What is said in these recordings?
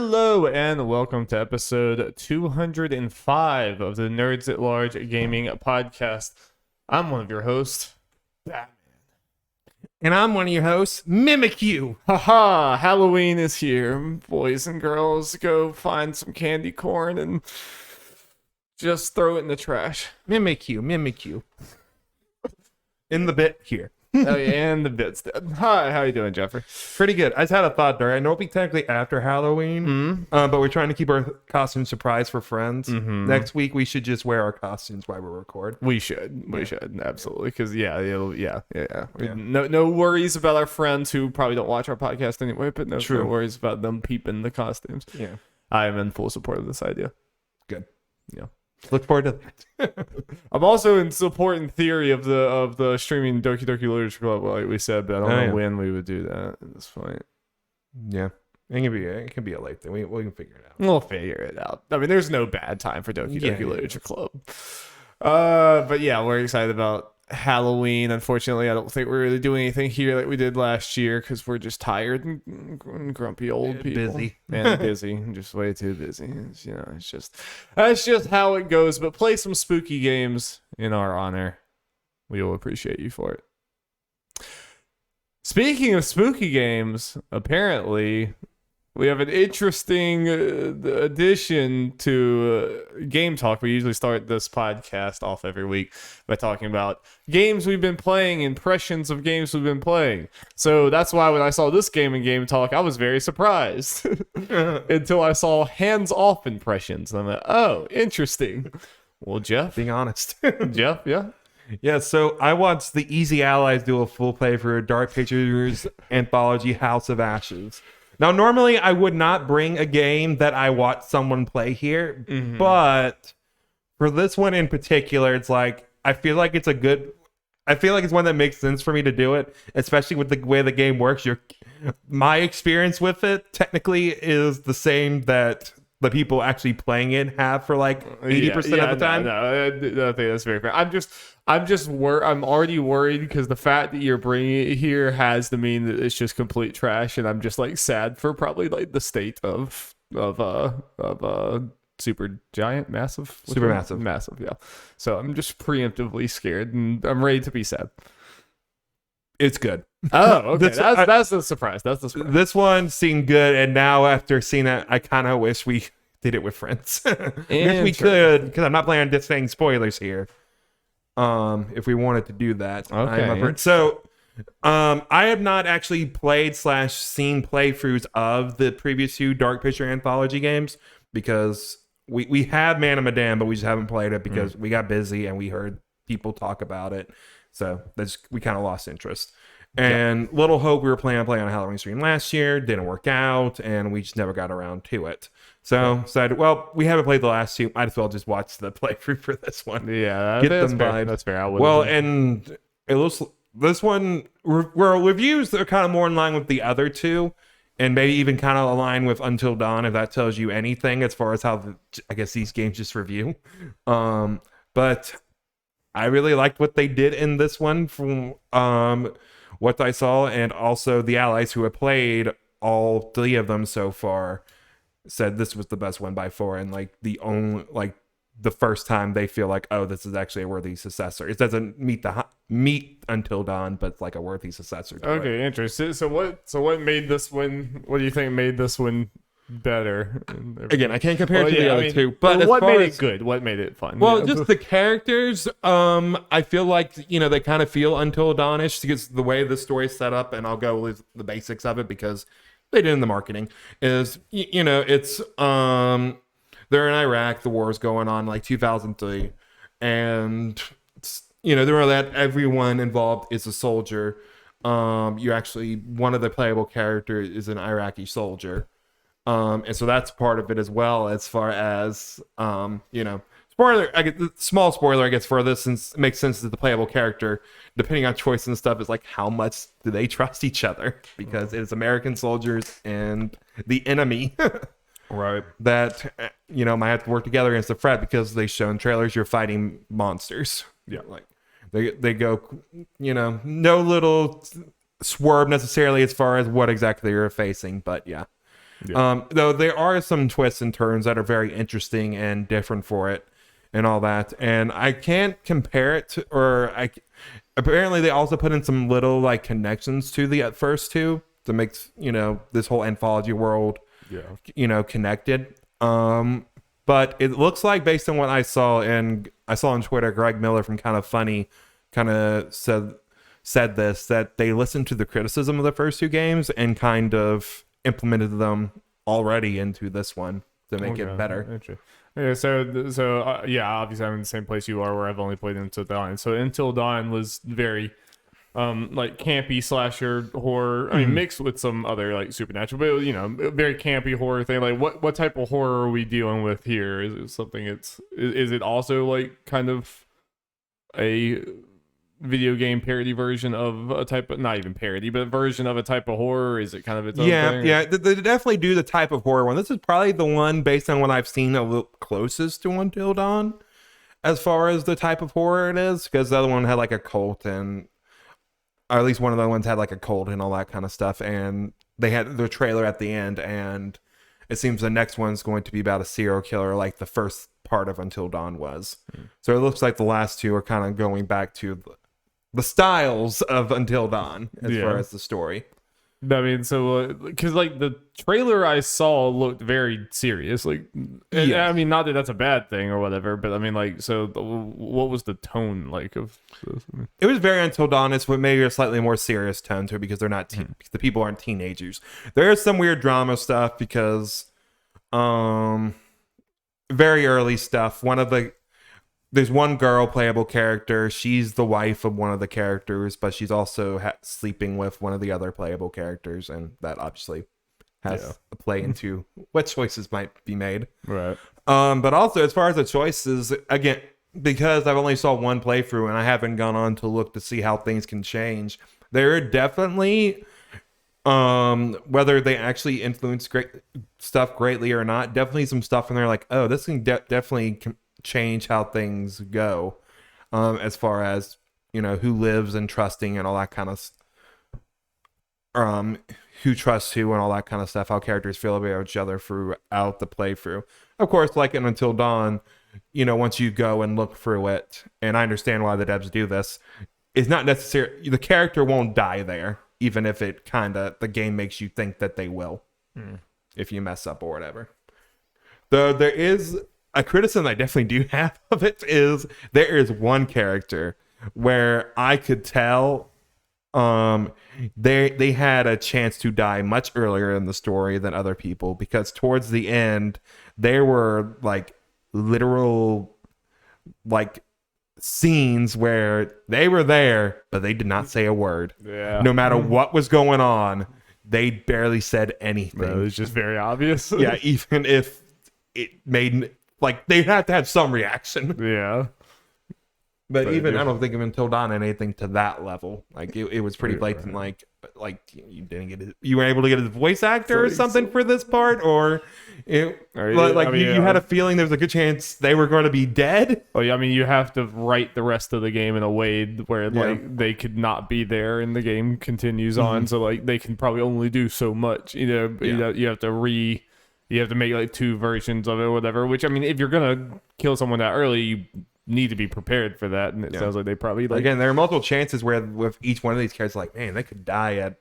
Hello and welcome to episode 205 of the Nerds at Large Gaming Podcast. I'm one of your hosts, Batman. And I'm one of your hosts, Mimikyu. Haha, Halloween is here. Boys and girls, go find some candy corn and just throw it in the trash. Mimikyu. In the bit here. Oh, yeah, and the bits. Hi, how you doing, Jeffrey? Pretty good. I just had a thought there. I know it'll be technically after Halloween, but we're trying to keep our costume surprise for friends. Next week, we should just wear our costumes while we record. We should, absolutely, because yeah. No worries about our friends who probably don't watch our podcast anyway, but no worries about them peeping the costumes. Yeah, I am in full support of this idea. good. Yeah, look forward to that. I'm also in support in theory of the streaming Doki Doki Literature Club, like we said, but I don't know when we would do that at this point. Yeah, it can be a late thing. We can figure it out. We'll figure it out. I mean, there's no bad time for Doki Doki Literature Club. But yeah, we're excited about Halloween. Unfortunately, I don't think we're really doing anything here like we did last year because we're just tired and grumpy old people. Busy. And busy. Just way too busy. That's just how it goes. But play some spooky games in our honor. We will appreciate you for it. Speaking of spooky games, apparently we have an interesting addition to Game Talk. We usually start this podcast off every week by talking about games we've been playing, impressions of games we've been playing. So that's why when I saw this game in Game Talk, I was very surprised until I saw hands-off impressions. And I'm like, oh, interesting. Well, Jeff? Being honest. Jeff, yeah? Yeah, so I watched the Easy Allies do a full playthrough of Dark Pictures Anthology House of Ashes. Now, normally I would not bring a game that I watched someone play here, but for this one in particular, it's like, I feel like it's one that makes sense for me to do it, especially with the way the game works. My experience with it technically is the same that the people actually playing it have for like 80% of the time. I think that's very fair. I'm already worried because the fact that you're bringing it here has to mean that it's just complete trash, and I'm just like sad for probably like the state of Super Giant, Massive, Massive. Yeah. So I'm just preemptively scared, and I'm ready to be sad. It's good. Oh, okay. That's the surprise. That's the surprise. This one seemed good, and now after seeing it, I kind of wish we did it with friends. I guess we could, because I'm not planning on just saying spoilers here. If we wanted to do that. Okay. So, I have not actually played / seen playthroughs of the previous two Dark Picture Anthology games because we had Man of Medan, but we just haven't played it because we got busy and we heard people talk about it. So we kind of lost interest. And Little Hope, we were planning on playing on a Halloween stream last year, didn't work out, and we just never got around to it. So decided, well, we haven't played the last two. Might as well just watch the playthrough for this one. Yeah, that's fair. That's fair. And it looks this one reviews are kind of more in line with the other two, and maybe even kind of align with Until Dawn, if that tells you anything as far as how I guess these games just review. But I really liked what they did in this one from what I saw, and also the allies who have played all three of them so far said this was the best one by far, and like the first time they feel like, oh, this is actually a worthy successor. It doesn't meet Until Dawn, but it's like a worthy successor to it. Okay, interesting. So what made this one? What do you think made this one better? Again, I can't compare it to the other two, but what made it good? What made it fun? Well, just the characters. I feel like they kind of feel Until Dawn-ish because the way the story's set up, and I'll go with the basics of it because they did in the marketing. Is it's they're in Iraq, the war's going on like 2003, and they're that everyone involved is a soldier. You actually one of the playable characters is an Iraqi soldier. And so that's part of it as well, as far as spoiler. Small spoiler, I guess, for this, since it makes sense that the playable character, depending on choice and stuff, is like how much do they trust each other, because it is American soldiers and the enemy, right? That might have to work together against the threat, because they show in trailers you're fighting monsters. Yeah, like they go, no little swerve necessarily as far as what exactly you're facing, but yeah. Though there are some twists and turns that are very interesting and different for it and all that. And I can't compare it to, apparently they also put in some little like connections to the first two to make, this whole anthology world, connected. But it looks like, based on what I saw, and I saw on Twitter, Greg Miller from Kind of Funny kind of said this, that they listened to the criticism of the first two games and kind of implemented them already into this one to make it better. Yeah, so obviously I'm in the same place you are, where I've only played Until Dawn. So Until Dawn was very like campy slasher horror. I mean, mixed with some other like supernatural, but very campy horror thing. Like what type of horror are we dealing with here? Is it something is it also like kind of a video game parody version of a type of, not even parody, but version of a type of horror? Is it kind of its own thing? Yeah, they definitely do the type of horror one. This is probably the one, based on what I've seen, a little closest to Until Dawn as far as the type of horror it is, because the other one had like a cult, or at least one of the ones had like a cult and all that kind of stuff, and they had their trailer at the end, and it seems the next one's going to be about a serial killer, like the first part of Until Dawn was. So it looks like the last two are kind of going back to the styles of Until Dawn as far as the story. I mean, so because like the trailer I saw looked very serious, like I mean, not that that's a bad thing or whatever, but I mean, like, so what was the tone like of this? It was very Until Dawn. It's with maybe a slightly more serious tone to it, because they're not the people aren't teenagers. There is some weird drama stuff because very early stuff. There's one girl playable character. She's the wife of one of the characters, but she's also sleeping with one of the other playable characters, and that obviously has a play into what choices might be made. Right. But also, as far as the choices, again, because I've only saw one playthrough and I haven't gone on to look to see how things can change, there are definitely, whether they actually influence stuff greatly or not, definitely some stuff in there like, oh, this can definitely change how things go, as far as who lives and trusting and all that kind of who trusts who and all that kind of stuff, how characters feel about each other throughout the playthrough. Of course, like in Until Dawn, once you go and look through it, and I understand why the devs do this, it's not necessary, the character won't die there, even if it the game makes you think that they will, if you mess up or whatever. Though there is a criticism I definitely do have of it, is there is one character where I could tell they had a chance to die much earlier in the story than other people, because towards the end there were like literal like scenes where they were there but they did not say a word. No matter what was going on, they barely said anything. It was just very obvious. Even if it made, like, they had to have some reaction. But even I don't think of Until Dawn anything to that level. Like it was pretty blatant. Like you didn't get it. You were able to get a voice actor or something for this part, or you had a feeling there was a good chance they were going to be dead. Oh yeah, I mean, you have to write the rest of the game in a way where like they could not be there and the game continues on. So like they can probably only do so much. You have to make like two versions of it or whatever. Which, I mean, if you're gonna kill someone that early, you need to be prepared for that, and it sounds like they probably again, there are multiple chances where with each one of these characters, like, man, they could die at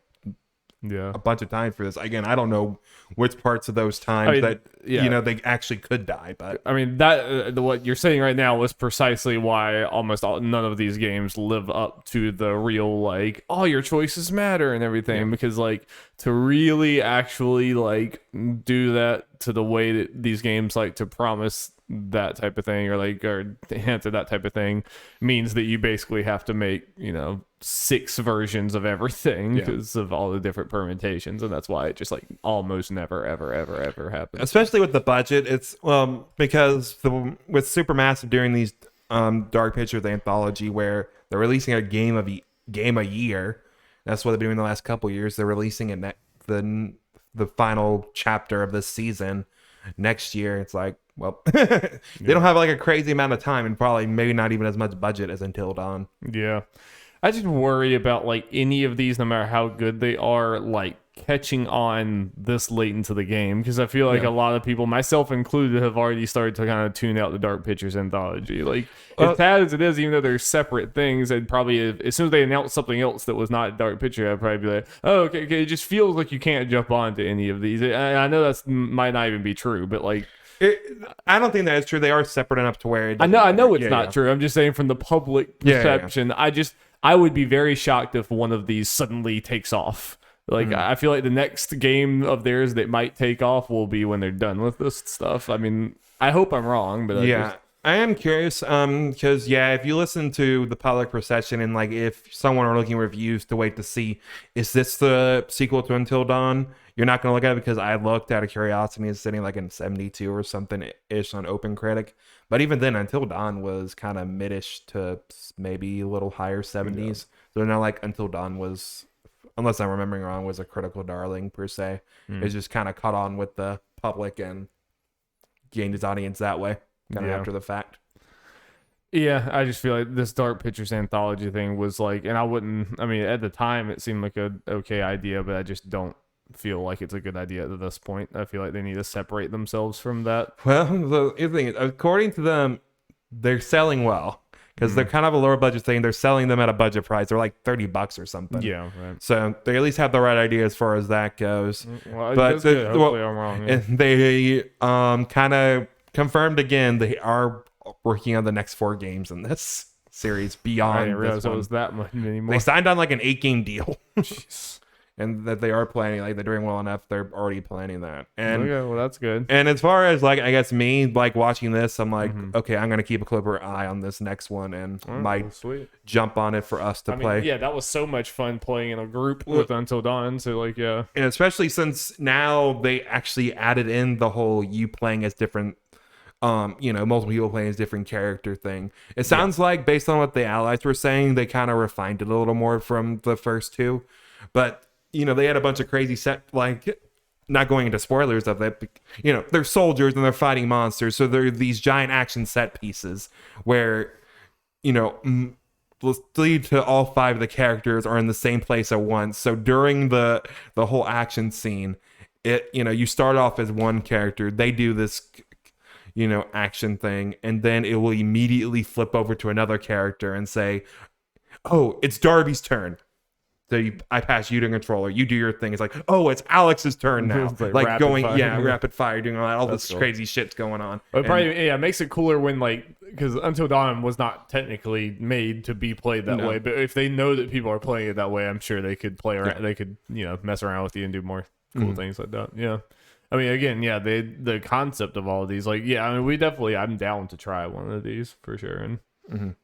a bunch of times for this. Again, I don't know which parts of those times they actually could die, but I mean that what you're saying right now was precisely why none of these games live up to the real, like, all your choices matter and everything, because like to really actually like do that to the way that these games like to promise that type of thing, or hint at that type of thing, means that you basically have to make 6 versions of everything because of all the different permutations, and that's why it just like almost never ever happens. Especially with the budget, it's because with Supermassive doing these Dark Pictures anthology where they're releasing a game a year. That's what they've been doing the last couple years. They're releasing it the final chapter of this season next year. It's like, well, they don't have like a crazy amount of time, and probably maybe not even as much budget as Until Dawn. I just worry about like any of these, no matter how good they are, like catching on this late into the game, because I feel like a lot of people, myself included, have already started to kind of tune out the Dark Pictures anthology. Like, as sad as it is, even though they're separate things, I'd probably, as soon as they announced something else that was not Dark Picture, I'd probably be like, oh, okay, it just feels like you can't jump onto any of these. I know that might not even be true, but like, I don't think that is true. They are separate enough to where I know it's not true. I'm just saying from the public perception, I would be very shocked if one of these suddenly takes off. Like, I feel like the next game of theirs that might take off will be when they're done with this stuff. I mean, I hope I'm wrong, but I am curious, because if you listen to the public perception and like if someone are looking at reviews to wait to see, is this the sequel to Until Dawn? You're not going to look at it, because I looked out of curiosity, it's sitting like in 72 or something ish on OpenCritic. But even then, Until Dawn was kind of mid-ish to maybe a little higher 70s. So not like Until Dawn was, unless I'm remembering wrong, was a critical darling per se. It's just kind of caught on with the public and gained its audience that way, kind of after the fact. Yeah, I just feel like this Dark Pictures anthology thing was like, and I mean, at the time it seemed like a okay idea, but I just don't feel like it's a good idea at this point. I feel like they need to separate themselves from that. Well, the thing is, according to them, they're selling well, because they're kind of a lower budget thing. They're selling them at a budget price. They're like $30 or something. Yeah, right. So they at least have the right idea as far as that goes. Well, but that's good. Hopefully I'm wrong. Yeah. And they kind of confirmed again they are working on the next 4 games in this series beyond. I didn't realize this it one. was that much anymore. They signed on like an 8-game deal. And that they are planning, like they're doing well enough, they're already planning that. And okay, well, that's good. And as far as like, I guess me like watching this, I'm like, okay, I'm gonna keep a closer eye on this next one and might jump on it for us to play. Yeah, that was so much fun playing in a group with Until Dawn. So like, yeah, and especially since now they actually added in the whole you playing as different, multiple people playing as different character thing. It sounds like based on what the allies were saying, they kind of refined it a little more from the first 2, but. They had a bunch of crazy set, like, not going into spoilers of it, they're soldiers and they're fighting monsters. So they're these giant action set pieces where, lead to all 5 of the characters are in the same place at once. So during the whole action scene, you start off as one character. They do this, action thing, and then it will immediately flip over to another character and say, oh, it's Darby's turn. So I pass you to controller. You do your thing. It's like, oh, it's Alex's turn now. like going, rapid fire, doing all this crazy shit's going on. It probably, it makes it cooler when because Until Dawn was not technically made to be played that way. But if they know that people are playing it that way, I'm sure they could play around. They could, mess around with you and do more cool things like that. Yeah. I mean, again, the concept of all of these, I'm down to try one of these for sure. And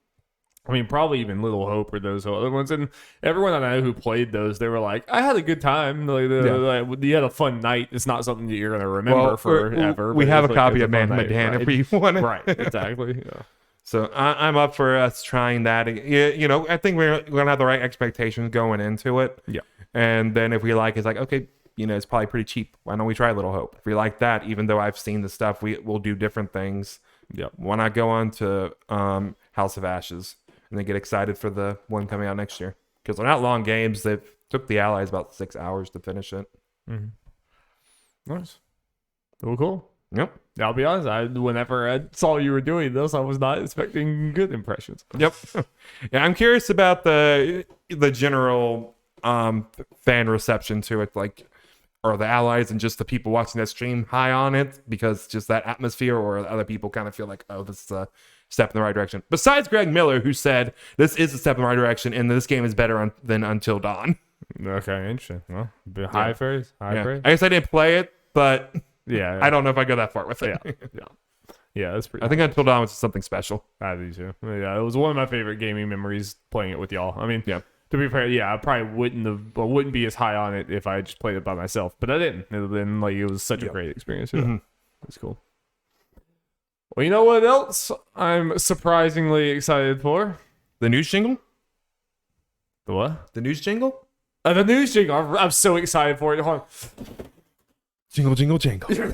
I mean, probably even Little Hope or those other ones. And everyone I know who played those, they were like, I had a good time. You had a fun night. It's not something that you're going to remember forever. We have a copy of Man Medan if we want it. Right, exactly. Yeah. So I'm up for us trying that. I think we're going to have the right expectations going into it. Yeah. And then if we like, it's like, okay, it's probably pretty cheap. Why don't we try Little Hope? If we like that, even though I've seen the stuff, we'll do different things. Yep. Why not go on to House of Ashes? And then get excited for the one coming out next year, because they're not long games. They took the allies about 6 hours to finish it. Nice. Well, cool. Yep. I'll be honest. Whenever I saw you were doing this, I was not expecting good impressions. Yep. Yeah, I'm curious about the general fan reception to it, are the allies and just the people watching that stream high on it because just that atmosphere, or other people kind of feel like, oh, this is a step in the right direction. Besides Greg Miller, who said this is a step in the right direction and this game is better than Until Dawn. Okay, interesting. Well, high praise. High praise. I guess I didn't play it, but yeah, I don't know if I go that far with it. Yeah, that's pretty. I think Until Dawn was something special. I do too. Yeah, it was one of my favorite gaming memories playing it with y'all. I mean, to be fair, I probably wouldn't be as high on it if I just played it by myself, but I didn't. And then it was such a great experience. Yeah. It's cool. Well, you know what else I'm surprisingly excited for? The news jingle? The what? The news jingle? The news jingle. I'm so excited for it. Hold on. Jingle, jingle, jingle.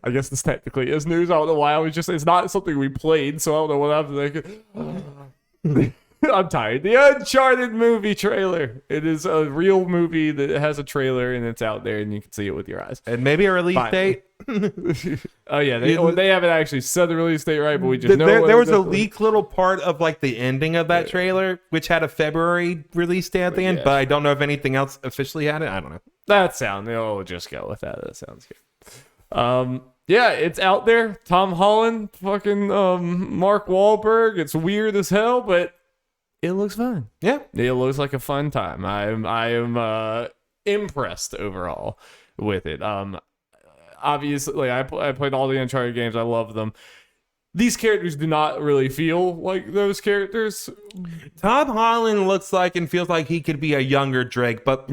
I guess this technically is news. I don't know why. It's not something we played, so I don't know what I'm thinking. I'm tired. The Uncharted movie trailer. It is a real movie that has a trailer and it's out there and you can see it with your eyes. And maybe a release Fine. date. Oh yeah, they haven't actually said the release date right, but we just know There was a definitely- leak little part of like the ending of that trailer, which had a February release date at the end, yeah. but I don't know if anything else officially had it. I don't know. We'll just go with that. That sounds good. Yeah, it's out there. Tom Holland, fucking Mark Wahlberg. It's weird as hell, but it looks fun. Yeah. It looks like a fun time. I am impressed overall with it. Obviously, I played all the Uncharted games. I love them. These characters do not really feel like those characters. Tom Holland looks like and feels like he could be a younger Drake, but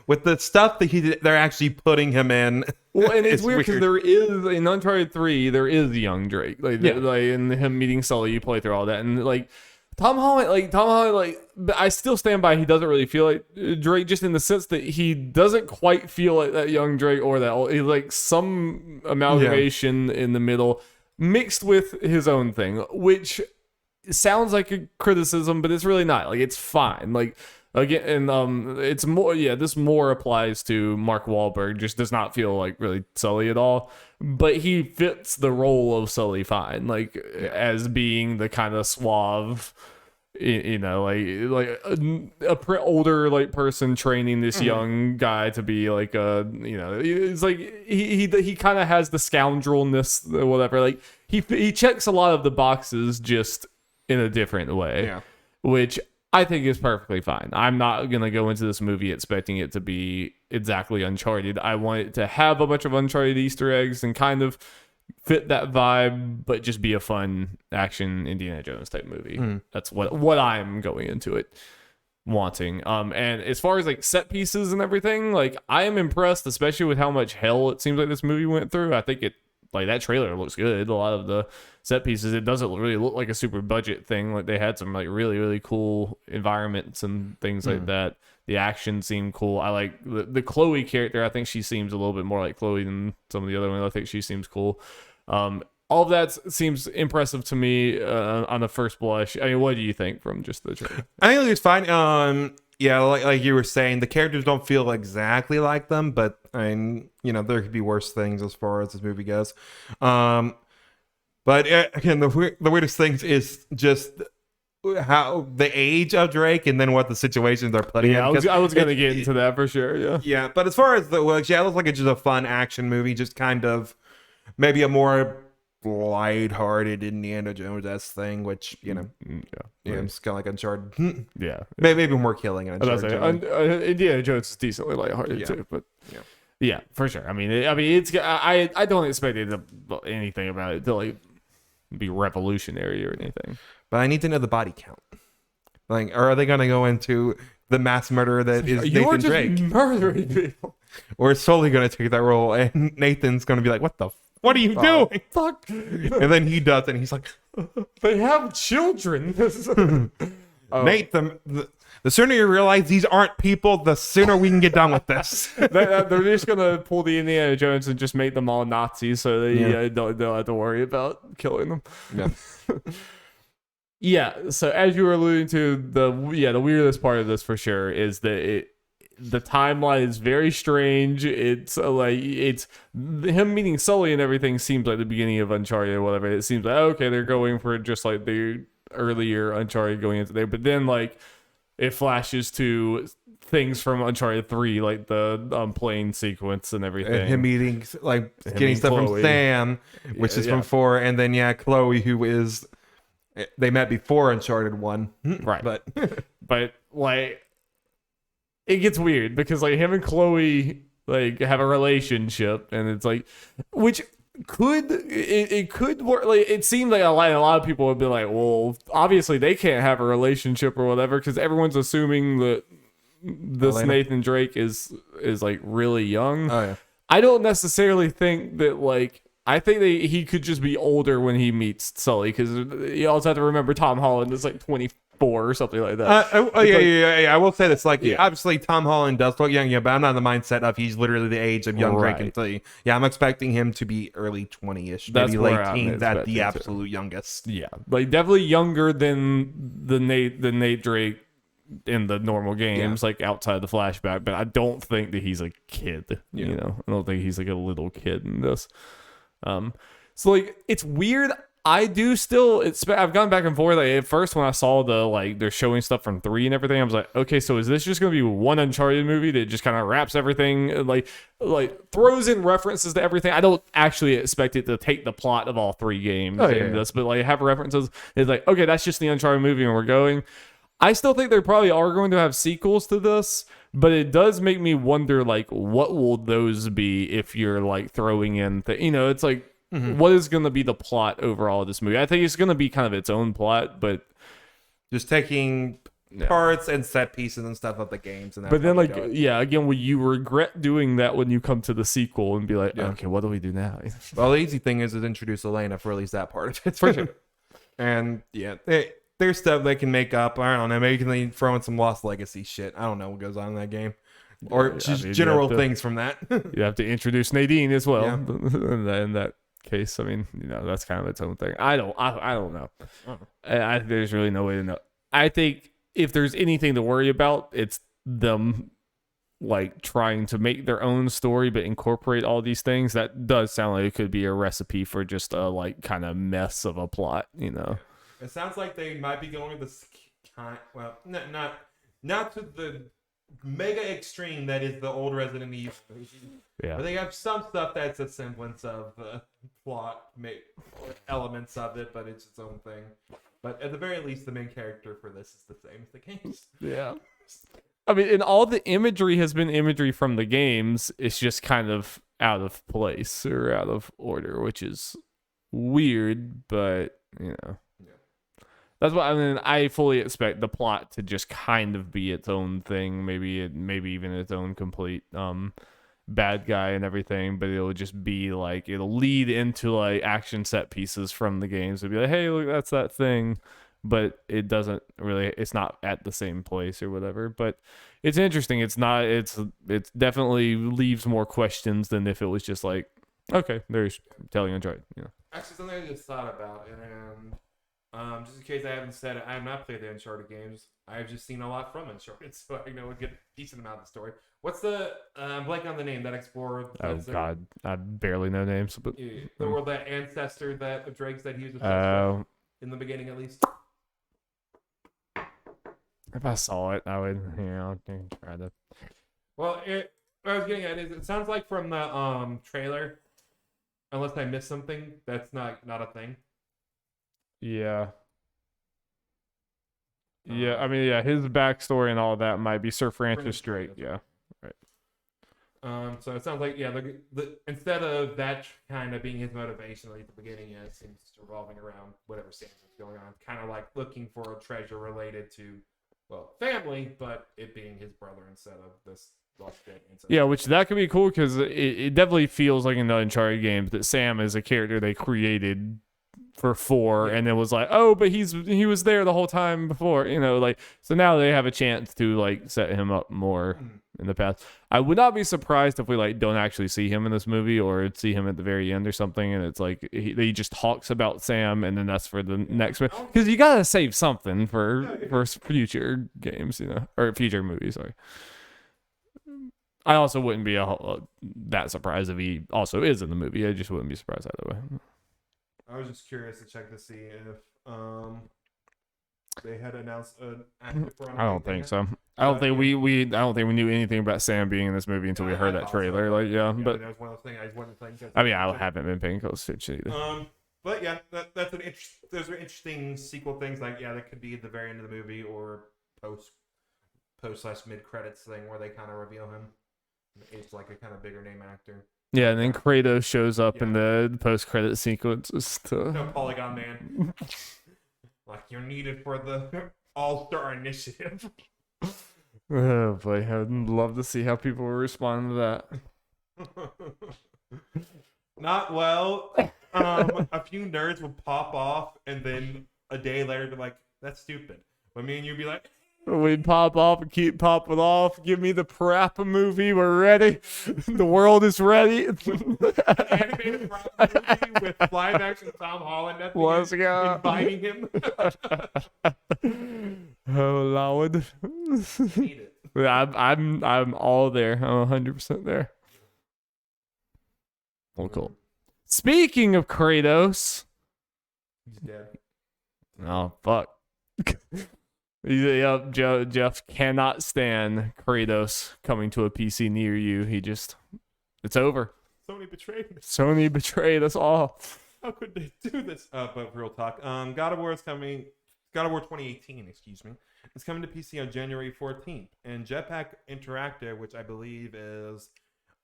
with the stuff that they're actually putting him in. Well, and it's weird because there is in Uncharted 3, there is a young Drake, like and him meeting Sully. You play through all that, and like Tom Holland, but I still stand by. He doesn't really feel like Drake, just in the sense that he doesn't quite feel like that young Drake or that old. He's like some amalgamation in the middle, mixed with his own thing, which sounds like a criticism, but it's really not. Like it's fine. Like again, and it's more. Yeah, this more applies to Mark Wahlberg. Just does not feel like really Sully at all. But he fits the role of Sully fine, like as being the kind of suave, you know, like a older like person training this young guy to be like a, you know, it's like he kind of has the scoundrelness or whatever. Like he checks a lot of the boxes just in a different way, which I think is perfectly fine. I'm not gonna go into this movie expecting it to be exactly Uncharted. I want it to have a bunch of Uncharted Easter eggs and kind of fit that vibe, but just be a fun action Indiana Jones type movie. That's what I'm going into it wanting. And as far as like set pieces and everything, like I am impressed, especially with how much hell it seems like this movie went through. I think it, like, that trailer looks good. A lot of the set pieces, it doesn't really look like a super budget thing. Like they had some like really, really cool environments and things like that. The action seemed cool. I like the Chloe character. I think she seems a little bit more like Chloe than some of the other ones. I think she seems cool. All of that seems impressive to me on the first blush. I mean, what do you think from just the trailer? I think it's fine. Yeah, like you were saying, the characters don't feel exactly like them, but I mean, you know, there could be worse things as far as this movie goes. But again, the weirdest things is just how the age of Drake and then what the situations they're putting in. I was gonna get into that for sure. Yeah. But as far as the looks, it looks like it's just a fun action movie, just kind of maybe a more lighthearted Indiana Jones thing, which, you know, it's kind of like Uncharted. Yeah. Maybe more killing in Uncharted. Indiana Jones is decently lighthearted too, but yeah, for sure. I mean, it's I don't expect it to, anything about it to like be revolutionary or anything. But I need to know the body count. Like, or are they going to go into the mass murderer that is Nathan Drake? Murdering people. Or is Sully going to take that role and Nathan's going to be like, what are you doing? Fuck. And then he does it and he's like, They have children. Nathan, the sooner you realize these aren't people, the sooner we can get done with this. They're just gonna pull the Indiana Jones and just make them all Nazis, so they don't have to worry about killing them. Yeah. Yeah. So as you were alluding to, the weirdest part of this for sure is that the timeline is very strange. It's it's him meeting Sully and everything seems like the beginning of Uncharted or whatever. It seems like, okay, they're going for just like the earlier Uncharted going into there, but then like it flashes to things from Uncharted 3, like the plane sequence and everything. And him meeting, like, getting stuff Chloe. from Sam, which is from 4, and then Chloe, who is, they met before Uncharted 1, Right. But like it gets weird because like him and Chloe like have a relationship, and it's like, which it could work. Like it seemed like a lot of people would be like, well, obviously they can't have a relationship or whatever because everyone's assuming that this Elena. Nathan Drake is like really young. oh yeah, I don't necessarily think that, like, I think he could just be older when he meets Sully, because you also have to remember Tom Holland is like 24 4 or something like that. Yeah. I will say this. Like, Yeah. obviously, Tom Holland does look young, but I'm not in the mindset of he's literally the age of young Drake and Lee. Yeah, I'm expecting him to be early 20-ish, maybe late teens at the absolute youngest. Yeah, like definitely younger than the Nate Drake in the normal games, like outside the flashback. But I don't think that he's a kid. You know, I don't think he's like a little kid in this. So like it's weird. I do still. I've gone back and forth. Like at first, when I saw they're showing stuff from 3 and everything, I was like, okay, so is this just gonna be one Uncharted movie that just kind of wraps everything, like throws in references to everything? I don't actually expect it to take the plot of all 3 games this, but like have references. It's like, okay, that's just the Uncharted movie, and we're going. I still think they probably are going to have sequels to this, but it does make me wonder, like, what will those be if you're like throwing in, it's like. What is going to be the plot overall of this movie? I think it's going to be kind of its own plot, but just taking parts and set pieces and stuff of the games. And but then, like, again, will you regret doing that when you come to the sequel and be like, okay, what do we do now? Well, the easy thing is to introduce Elena for at least that part of it. For sure. And there's stuff they can make up. I don't know. Maybe they can throw in some Lost Legacy shit. I don't know what goes on in that game. Or just general things from that. You have to introduce Nadine as well in that case. I mean, that's kind of its own thing. I don't know. There's really no way to know. I think if there's anything to worry about, it's them like trying to make their own story but incorporate all these things. That does sound like it could be a recipe for just a like kind of mess of a plot. It sounds like they might be going to this kind. Well, not to the mega extreme that is the old Resident Evil. Yeah. But they have some stuff that's a semblance of plot elements of it, but it's its own thing. But at the very least, the main character for this is the same as the games. Yeah. I mean, and all the imagery has been imagery from the games. It's just kind of out of place or out of order, which is weird, but, That's what I mean. I fully expect the plot to just kind of be its own thing, maybe even its own complete bad guy and everything. But it'll just be like it'll lead into like action set pieces from the games. It'll be like, hey, look, that's that thing, but it doesn't really. It's not at the same place or whatever. But it's interesting. It's not. It's definitely leaves more questions than if it was just like, okay, there's telling Uncharted. Actually, something I just thought about and. Just in case I haven't said it, I have not played the Uncharted games. I've just seen a lot from Uncharted, so I know a decent amount of the story. What's the I'm blanking on the name, that explorer? Oh God, I barely know names. But or that ancestor that of Drake's that he was obsessed with in the beginning, at least. If I saw it, I would. I'll try to. Well, what I was getting at is it sounds like from the trailer, unless I missed something, that's not a thing. Yeah. I mean, his backstory and all that might be Sir Francis Drake. Yeah, right. So it sounds like the instead of that kind of being his motivation at the beginning, it seems revolving around whatever Sam's going on, kind of like looking for a treasure related to family, but it being his brother instead of this lost kid. Yeah, which that could be cool because it definitely feels like in the Uncharted games that Sam is a character they created for 4 and it was like, oh, but he was there the whole time before, so now they have a chance to like set him up more in the past. I would not be surprised if we like don't actually see him in this movie or see him at the very end or something, and it's like he just talks about Sam and then that's for the next one, because you gotta save something for future games, or future movies. Sorry. I also wouldn't be that surprised if he also is in the movie. I just wouldn't be surprised either way. I was just curious to check to see if they had announced an active run. I don't think so. I don't think we knew anything about Sam being in this movie until we heard that trailer. So. But that was one of those things I wanted to think. I mean, I haven't been paying close attention either. But yeah, that's those are interesting sequel things. Like that could be at the very end of the movie or post/ mid credits thing where they kind of reveal him. It's like a kind of bigger name actor. Yeah, and then Kratos shows up in the post-credit sequences. No Polygon Man. Like, you're needed for the All-Star Initiative. Oh, boy. I'd love to see how people will respond to that. Not well. A few nerds would pop off, and then a day later, they're like, that's stupid. When me and you be like, We'd pop off and keep popping off. Give me the Parappa movie. We're ready. The world is ready. animated movie with live action Tom Holland at the Let's end, go. inviting him. Oh Lord. Hate it. I'm all there. I'm 100% there. Well, cool. Speaking of Kratos. He's dead. Oh fuck. Yep, Jeff cannot stand Kratos coming to a PC near you. It's over. Sony betrayed me. Sony betrayed us all. How could they do this? But real talk. God of War is coming. God of War 2018, excuse me. It's coming to PC on January 14th. And Jetpack Interactive, which I believe is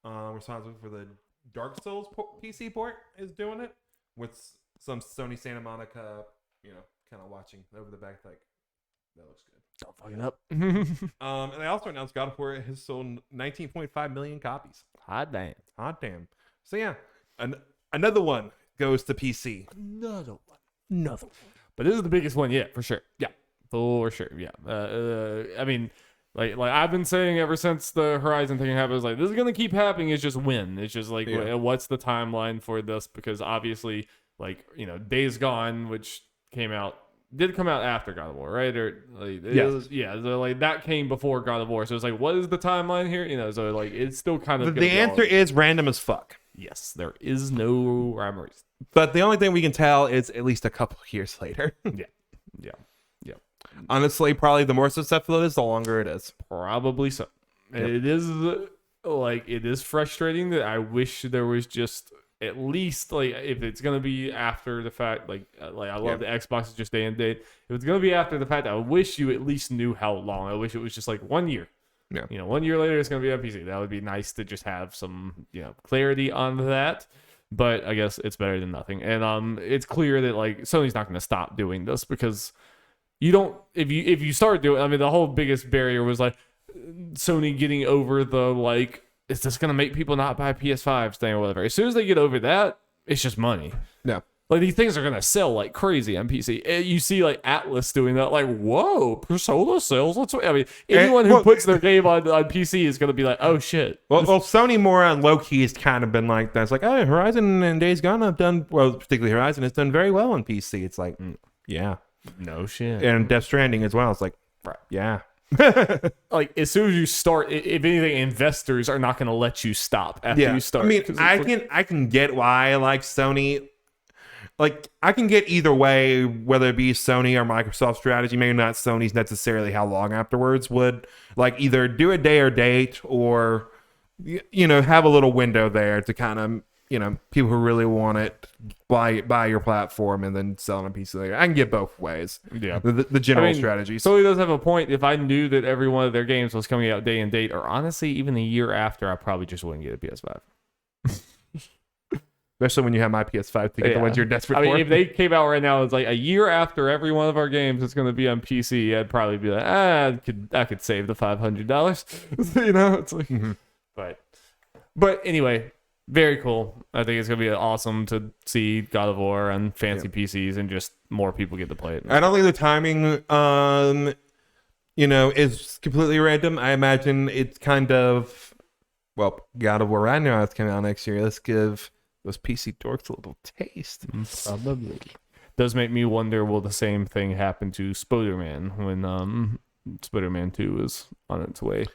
responsible for the Dark Souls PC port, is doing it with some Sony Santa Monica, kind of watching over the back like, that looks good. Don't fuck it up. And they also announced God of War has sold 19.5 million copies. Hot damn. Hot damn. So yeah, another one goes to PC. Another one. But this is the biggest one yet, for sure. Yeah, for sure. Yeah. I mean, like I've been saying ever since the Horizon thing happened, it's like this is gonna keep happening. It's just when. It's just like what's the timeline for this? Because obviously, Days Gone, which did come out after God of War, right? Or like so like that came before God of War. So it's like, what is the timeline here? So like it's still kind of the answer is random as fuck. Yes, there is no rhyme or reason. But the only thing we can tell is at least a couple years later. Yeah. Honestly, probably the more successful it is, the longer it is. Probably so. Yep. It is frustrating that I wish there was just at least if it's gonna be after the fact, I love the Xbox is just day and date. If it's gonna be after the fact, I wish you at least knew how long. I wish it was just like 1 year. Yeah. 1 year later it's gonna be on PC. That would be nice to just have some clarity on that. But I guess it's better than nothing. And it's clear that Sony's not gonna stop doing this because you don't if you start doing. I mean, the whole biggest barrier was Sony getting over the is this gonna make people not buy PS5s thing or whatever. As soon as they get over that, it's just money. Yeah. These things are gonna sell like crazy on PC. You see Atlas doing that, whoa, Persona sales. Anyone who puts their game on PC is gonna be like, oh shit. Well, Sony more on low key has kind of been like that. It's like, oh, Horizon and Days Gone have done well, particularly Horizon has done very well on PC. It's like, yeah, no shit. And Death Stranding as well. It's like, right, yeah. As soon as you start, if anything, investors are not gonna let you stop after you start. I mean, I can get why Sony. I can get either way, whether it be Sony or Microsoft strategy. Maybe not Sony's necessarily how long afterwards would either do a day or date or have a little window there to kind of people who really want it buy your platform and then sell it on PC later. I can get both ways. Yeah, the general strategies. Sony does have a point. If I knew that every one of their games was coming out day and date, or honestly even a year after, I probably just wouldn't get a PS5. Especially when you have my PS5 to get the ones you're desperate for. I mean, if they came out right now, it's a year after every one of our games is going to be on PC, I'd probably be like, I could save the $500. It's like, but anyway, very cool. I think it's going to be awesome to see God of War on fancy PCs and just more people get to play it. I don't think the timing, is completely random. I imagine it's kind of, God of War right now is coming out next year. Let's give those PC dorks a little taste. Probably. Does make me wonder, will the same thing happen to Spider-Man when Spider-Man 2 is on its way?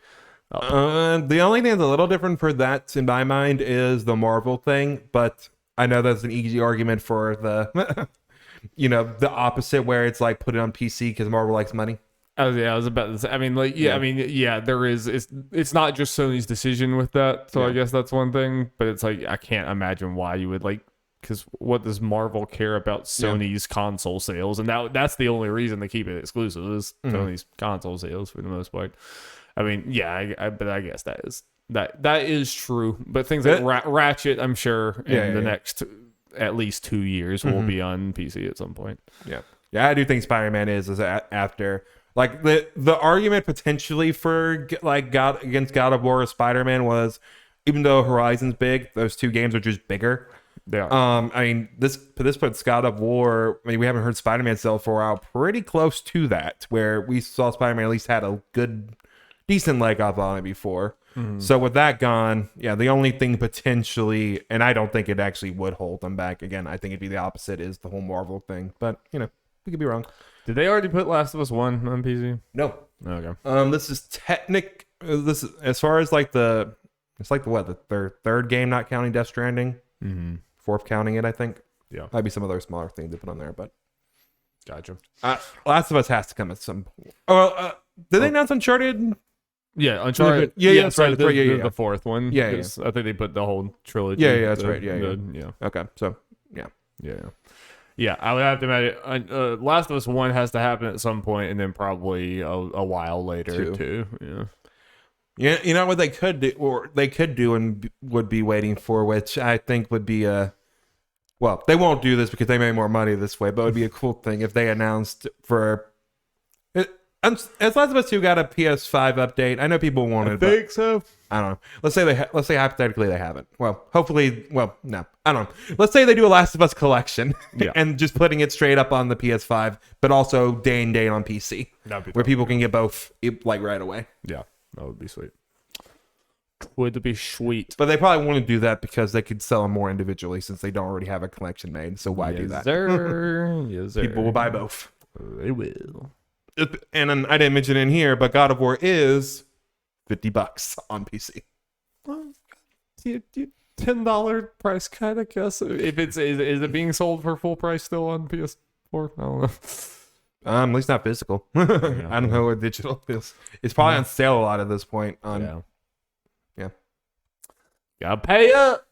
The only thing that's a little different for that in my mind is the Marvel thing, but I know that's an easy argument for the the opposite, where it's put it on PC because Marvel likes money. I was about to say. I mean, there is. It's not just Sony's decision with that. So I guess that's one thing. But it's I can't imagine why you would because what does Marvel care about Sony's console sales? And that's the only reason they keep it exclusive is Sony's console sales for the most part. I mean, but I guess that is true. But things like Ratchet, I'm sure in the next at least 2 years will be on PC at some point. Yeah, I do think Spider-Man is after. The argument potentially for against God of War or Spider-Man was, even though Horizon's big, those two games are just bigger. They are. I mean, this puts God of War. I mean, we haven't heard Spider-Man sell for a while. Pretty close to that, where we saw Spider-Man at least had a decent leg up on it before. So with that gone, yeah, the only thing potentially, and I don't think it actually would hold them back. Again, I think it'd be the opposite, is the whole Marvel thing. But we could be wrong. Did they already put Last of Us 1 on PC? No. Okay. This is This is as far as like it's like the third game, not counting Death Stranding. Fourth counting it, I think. Yeah. Might be some other smaller thing to put on there, but Gotcha. Last of Us has to come at some point. Did they announce Uncharted? Yeah, Uncharted. Yeah, that's right. The fourth one. Yeah. I think they put the whole trilogy. Yeah, that's right. Yeah. Okay, so yeah. I would have to imagine Last of Us 1 has to happen at some point, and then probably a while later too. Yeah. Yeah, you know what they could do, and would be waiting for, which I think would be well, they won't do this because they make more money this way, but it would be a cool thing if they announced for as Last of Us 2 got a PS5 update. I know people wanted it. I think so. I don't know. Let's say hypothetically they haven't. Well, hopefully, no. I don't know. Let's say they do a Last of Us collection and just putting it straight up on the PS5, but also day and date on PC, where people can get both like right away. Yeah, that would be sweet. Would be sweet. But they probably want to do that because they could sell them more individually since they don't already have a collection made. So why do that? Yes, sir. People will buy both. They will. And then I didn't mention it in here, but God of War is $50 on PC. Well, $10 price cut, I guess. If is it being sold for full price still on PS4? I don't know. At least not physical. I don't know what digital is. It's probably on sale a lot at this point. Yeah. Gotta pay up.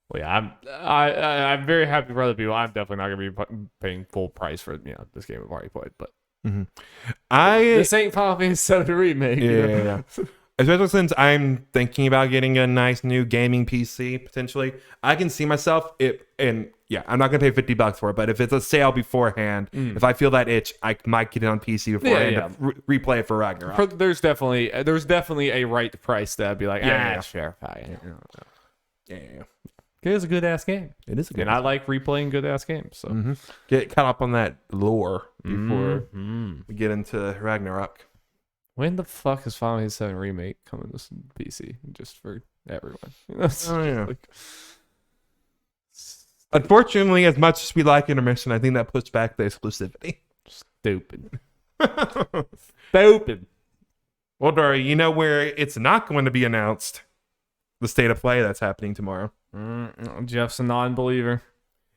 Well, yeah, I'm very happy for other people. I'm definitely not gonna be paying full price for this game I've already played. But this ain't Final Fantasy VII remake. Yeah. Especially since I'm thinking about getting a nice new gaming PC potentially. I can see myself I'm not gonna pay $50 for it, but if it's a sale beforehand, if I feel that itch, I might get it on PC beforehand to replay it for Ragnarok. There's definitely a right price that I'd be like, sure, fine. Yeah. It is a good ass game. It is a good and I like replaying good ass games. So get caught up on that lore before we get into Ragnarok. When the fuck is Final Fantasy VII Remake coming to PC just for everyone? Unfortunately, as much as we like Intermission, I think that puts back the exclusivity. Stupid. Stupid. Well, Dory, you know where it's not going to be announced? The state of play that's happening tomorrow. Jeff's a non-believer.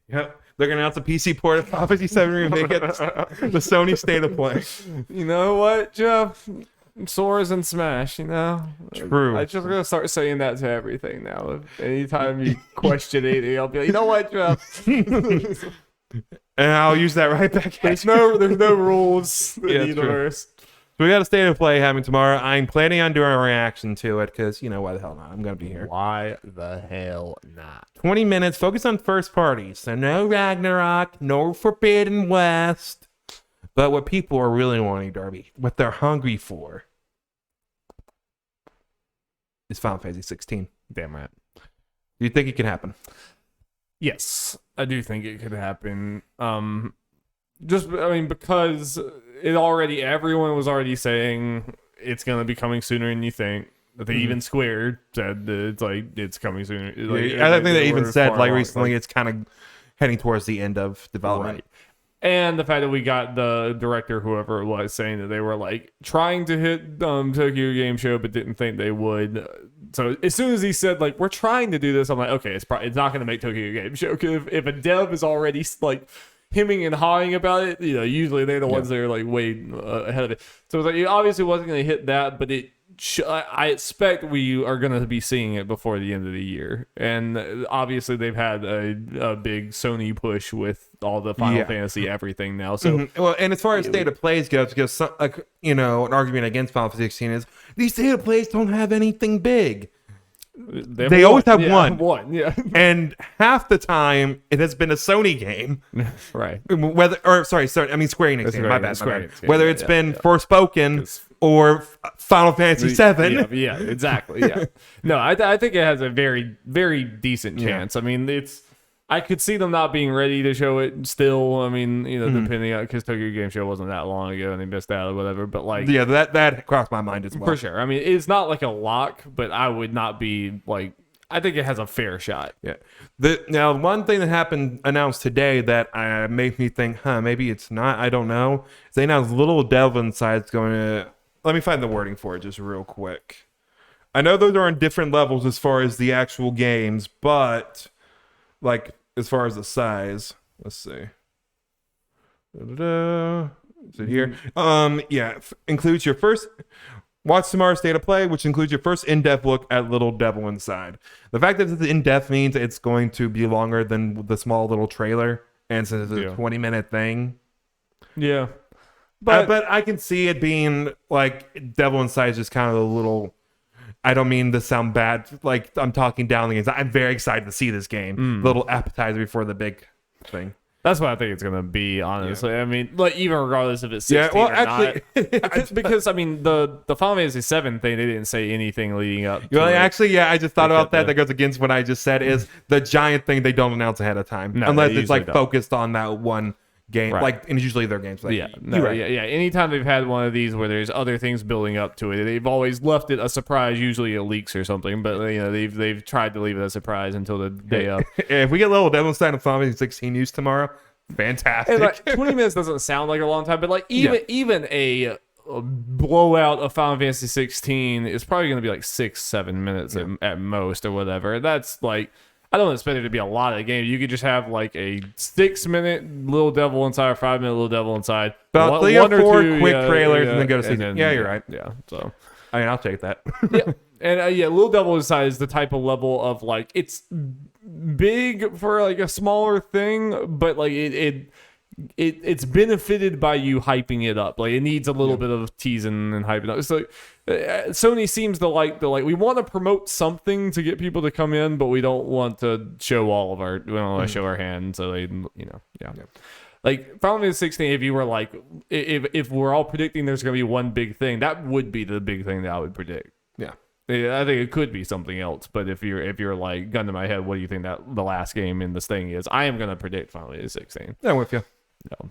Yep. They're going to announce a PC port of Final Fantasy VII Remake the Sony state of play. You know what, Jeff? Soars and Smash, True. I'm just gonna start saying that to everything now. Anytime you question anything, I'll be like, you know what, Jeff? And I'll use that right back. There's no rules in the universe. So we got a state of play happening tomorrow. I'm planning on doing a reaction to it because why the hell not? I'm gonna be here. Why the hell not? 20 minutes, focus on first parties. So no Ragnarok, no Forbidden West. But what people are really wanting, Darby, what they're hungry for, is Final Fantasy 16. Damn right. Do you think it can happen? Yes, I do think it could happen. Because everyone was already saying it's gonna be coming sooner than you think. I think even Square said that it's coming sooner. I think they even said recently it's kind of heading towards the end of development. Right. And the fact that we got the director, whoever it was, saying that they were trying to hit Tokyo Game Show, but didn't think they would. So as soon as he said we're trying to do this, I'm like, okay, it's not going to make Tokyo Game Show. Because if a dev is already hemming and hawing about it, usually they're the ones that are way ahead of it. So it obviously wasn't going to hit that, but I expect we are going to be seeing it before the end of the year. And obviously they've had a big Sony push with all the Final Fantasy everything now. So well, and as far as state of plays goes, because an argument against Final Fantasy 16 is these state of plays don't have anything big. They always have one. And half the time it has been a Sony game. Right. Square Enix game. My bad. Whether it's been Forspoken or Final Fantasy VII. Yeah, exactly. Yeah. No, I think it has a very, very decent chance. I mean, I could see them not being ready to show it still. I mean, depending on, because Tokyo Game Show wasn't that long ago and they missed out or whatever. But like, Yeah, that crossed my mind as well. for sure. I mean, it's not like a lock, but I would not be like, I think it has a fair shot. Yeah. Now, one thing that happened announced today that made me think, maybe it's not. I don't know. Is they announced Little Devil Inside's going to. Let me find the wording for it just real quick. I know those are on different levels as far as the actual games, but like as far as the size, let's see. Da-da-da. Is it here? Yeah, includes your first. Watch tomorrow's State of Play, which includes your first in-depth look at Little Devil Inside. The fact that it's in-depth means it's going to be longer than the small little trailer, and since it's a 20-minute thing. Yeah. But I can see it being like Devil Inside is just kind of a little. I don't mean to sound bad. Like I'm talking down the games. I'm very excited to see this game. Little appetizer before the big thing. That's what I think it's gonna be, honestly. Yeah. I mean, like even regardless if it's 16 well, or actually, not, because I mean the Final Fantasy VII thing, they didn't say anything leading up. Well, to actually, I just thought about that. That goes against what I just said. Is the giant thing they don't announce ahead of time, No, unless they it's like usually don't. focused on that one game. Right. Like, and usually their games. Like, Yeah, you're right. yeah. Anytime they've had one of these where there's other things building up to it, they've always left it a surprise. Usually it leaks or something, but they've tried to leave it a surprise until the day of. If we get Little Devil Inside and Final Fantasy 16 news tomorrow, fantastic. And like 20 minutes doesn't sound like a long time, but like even a blowout of Final Fantasy 16 is probably going to be like 6-7 minutes at most or whatever. That's like, I don't expect it to be a lot of the game. You could just have like a 6-minute Little Devil Inside or 5-minute Little Devil Inside. About 3 or 4 quick trailers and then go to 16. Yeah, you're right. Yeah, so I mean, I'll take that. yeah. And Little Devil Inside is the type of level of like, it's big for like a smaller thing, but like it's benefited by you hyping it up. Like it needs a little bit of teasing and hyping up. It's like Sony seems to like we want to promote something to get people to come in, but we don't want to show all of our, we don't want to show our hand. So they, like Final Fantasy 16, if you were like, if we're all predicting there's going to be one big thing, that would be the big thing that I would predict. Yeah. I think it could be something else, but if you're like gun to my head, what do you think that the last game in this thing is? I am gonna predict Final Fantasy 16. Yeah, I'm with you. No.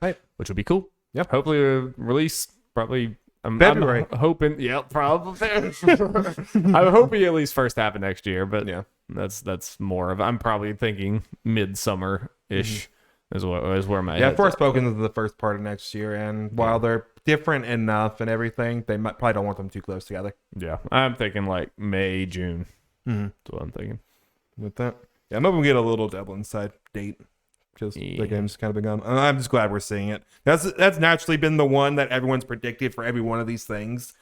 Right. Which would be cool. Yep. Hopefully release probably February. I'm hoping. Yep, probably. I'm hoping at least first half of next year, but Yeah. that's more of. I'm probably thinking midsummer ish is where my Yeah, head's at. Forspoken is the first part of next year, and while they're different enough and everything, they probably don't want them too close together. Yeah, I'm thinking like May, June. Mm-hmm. That's what I'm thinking. With that, yeah, I'm hoping we get a Little Devil Inside date because the game's kind of been gone. I'm just glad we're seeing it. That's naturally been the one that everyone's predicted for every one of these things.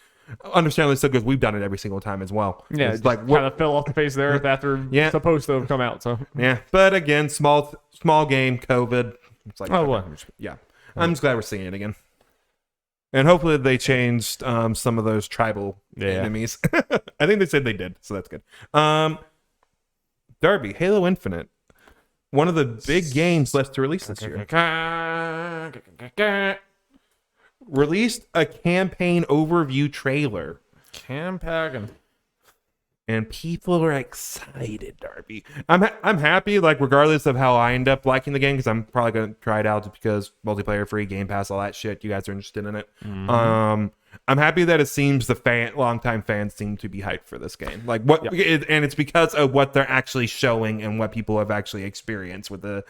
Understandably so, because we've done it every single time as well. Yeah, it's like kind of fell off the face of the earth after supposed to have come out. So yeah, but again, small game, COVID. It's like yeah. I'm just glad we're seeing it again. And hopefully they changed some of those tribal enemies. I think they said they did, so that's good. Darby, Halo Infinite. One of the big games left to release this year. Released a campaign overview trailer. Campaign. And people are excited, Darby. I'm happy, like, regardless of how I end up liking the game, because I'm probably going to try it out just because multiplayer, free, Game Pass, all that shit. You guys are interested in it. Mm-hmm. I'm happy that it seems the longtime fans seem to be hyped for this game. Like, and it's because of what they're actually showing and what people have actually experienced with the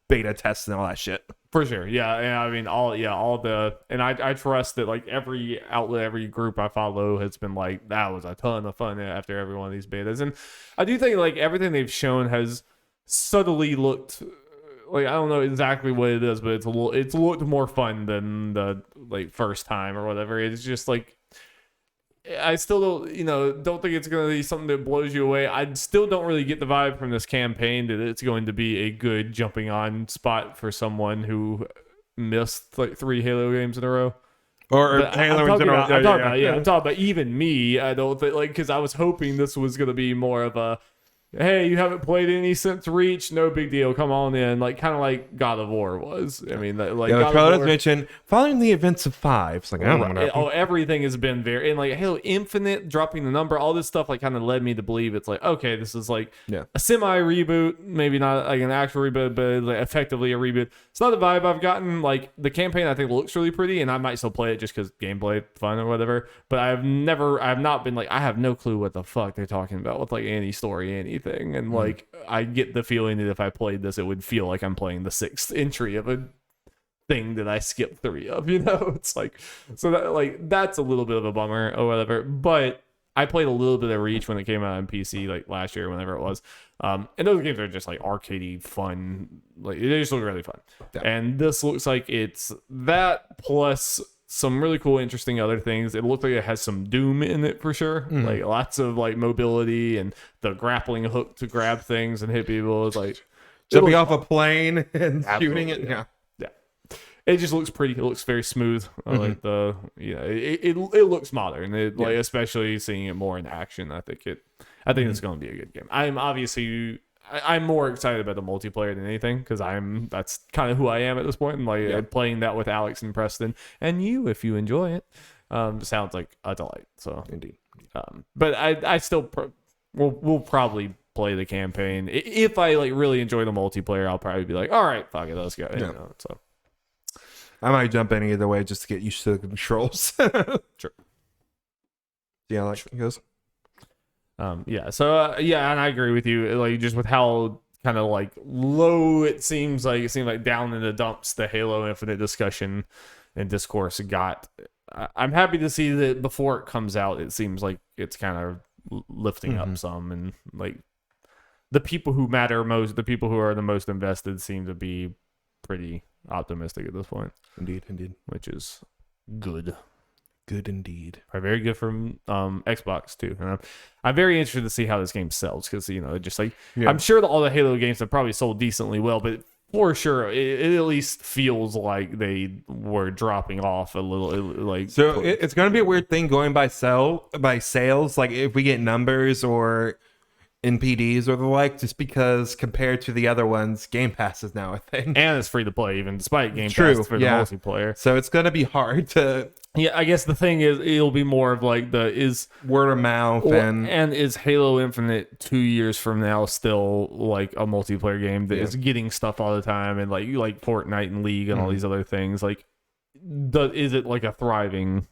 beta tests and all that shit. For sure, yeah, and I mean all the, and I trust that like every outlet, every group I follow has been like that was a ton of fun after every one of these betas, and I do think like everything they've shown has subtly looked like, I don't know exactly what it is, but it's looked more fun than the like first time or whatever. It's just like, I still don't think it's going to be something that blows you away. I still don't really get the vibe from this campaign that it's going to be a good jumping on spot for someone who missed like 3 Halo games in a row. Or Halo in general. I'm talking about even me. I don't think, like, because I was hoping this was going to be more of a, hey, you haven't played any since Reach, no big deal, come on in, like kind of like God of War was. I mean, like Yeah, the God trailer of War, mentioned following the events of 5. It's like, I don't know what happened. everything has been very, and like Halo Infinite dropping the number, all this stuff like kind of led me to believe it's like, okay, this is like Yeah. a semi reboot, maybe not like an actual reboot, but like effectively a reboot. It's not the vibe I've gotten. Like the campaign, I think looks really pretty, and I might still play it just because gameplay fun or whatever. But I have not been like, I have no clue what the fuck they're talking about with like any story, anything, and like I get the feeling that if I played this, it would feel like I'm playing the 6th entry of a thing that I skipped 3 of, you know? It's like, so that like that's a little bit of a bummer or whatever. But I played a little bit of Reach when it came out on PC like last year, whenever it was. And those games are just like arcadey fun. Like they just look really fun. Yeah. And this looks like it's that plus some really cool, interesting other things. It looks like it has some Doom in it for sure. Like lots of like mobility and the grappling hook to grab things and hit people. It's like Jumping off a plane and Absolutely, shooting it. Yeah. it just looks pretty. It looks very smooth. I like the it looks modern. Like especially seeing it more in action. I think it's going to be a good game. I'm more excited about the multiplayer than anything because that's kind of who I am at this point. And like playing that with Alex and Preston and you, if you enjoy it, sounds like a delight. So Indeed. but I still we'll probably play the campaign. If I like really enjoy the multiplayer, I'll probably be like, all right, fuck it, let's go. You know, so I might jump in either way just to get used to the controls. Sure. Yeah, like it goes. So and I agree with you. Like just with how kind of like low it seems like down in the dumps the Halo Infinite discussion and discourse got. I'm happy to see that before it comes out, it seems like it's kind of lifting up some, and like the people who matter most, the people who are the most invested, seem to be pretty optimistic at this point. Indeed. Which is good. Good indeed. Probably very good from Xbox too. And I'm very interested to see how this game sells because just like I'm sure that all the Halo games have probably sold decently well, but for sure it at least feels like they were dropping off a little. Like so, it's going to be a weird thing going by sales. Like if we get numbers or NPDs or the like, just because compared to the other ones, Game Pass is now a thing, and it's free to play even despite Game Pass for the multiplayer. So it's going to be hard to. Yeah, I guess the thing is, it'll be more of like is word of mouth and is Halo Infinite 2 years from now still like a multiplayer game that is getting stuff all the time and like Fortnite and League and all these other things? Like, is it like a thriving?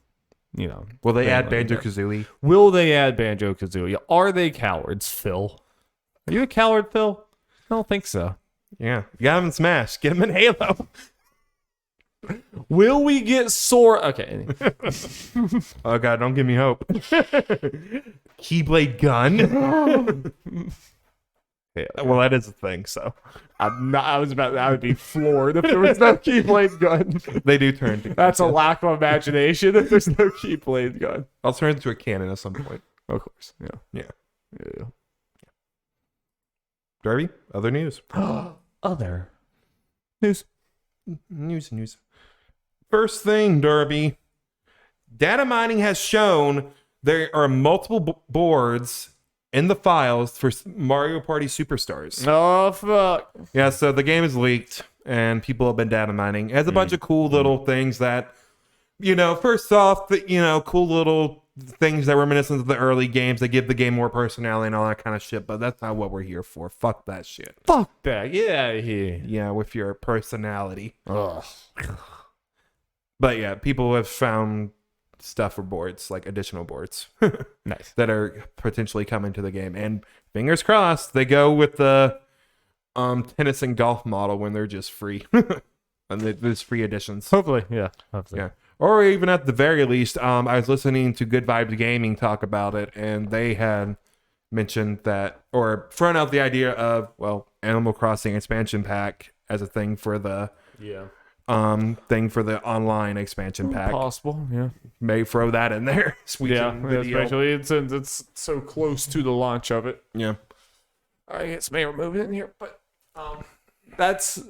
Will they add Banjo-Kazooie? Will they add Banjo-Kazooie? Are they cowards, Phil? Are you a coward, Phil? I don't think so. Yeah, you got him in Smash. Get him in Halo. Will we get Sora? Okay. Oh god, don't give me hope. Keyblade gun. Well, that is a thing. So I would be floored if there was no Keyblade gun. They do turn. That's a lack of imagination if there's no Keyblade gun. I'll turn into a cannon at some point. Of course. Yeah. Darby, other news. Other news. First thing, Darby. Data mining has shown there are multiple boards in the files for Mario Party Superstars. Oh, fuck. Yeah, so the game is leaked and people have been data mining. It has a bunch of cool little things that, first off, cool little things that reminiscent of the early games that give the game more personality and all that kind of shit, but that's not what we're here for. Fuck that shit. Fuck that. Get out of here. Yeah, with your personality. Ugh. But yeah, people have found stuff for boards, like additional boards. Nice. That are potentially coming to the game. And fingers crossed, they go with the tennis and golf model when they're just free. And there's free editions. Hopefully, yeah. Yeah. Or even at the very least, I was listening to Good Vibes Gaming talk about it, and they had mentioned that, or thrown out the idea of, Animal Crossing expansion pack as a thing for the online expansion pack. Possible, yeah. May throw that in there. Especially since it's so close to the launch of it. Yeah. I guess may remove it in here, but that's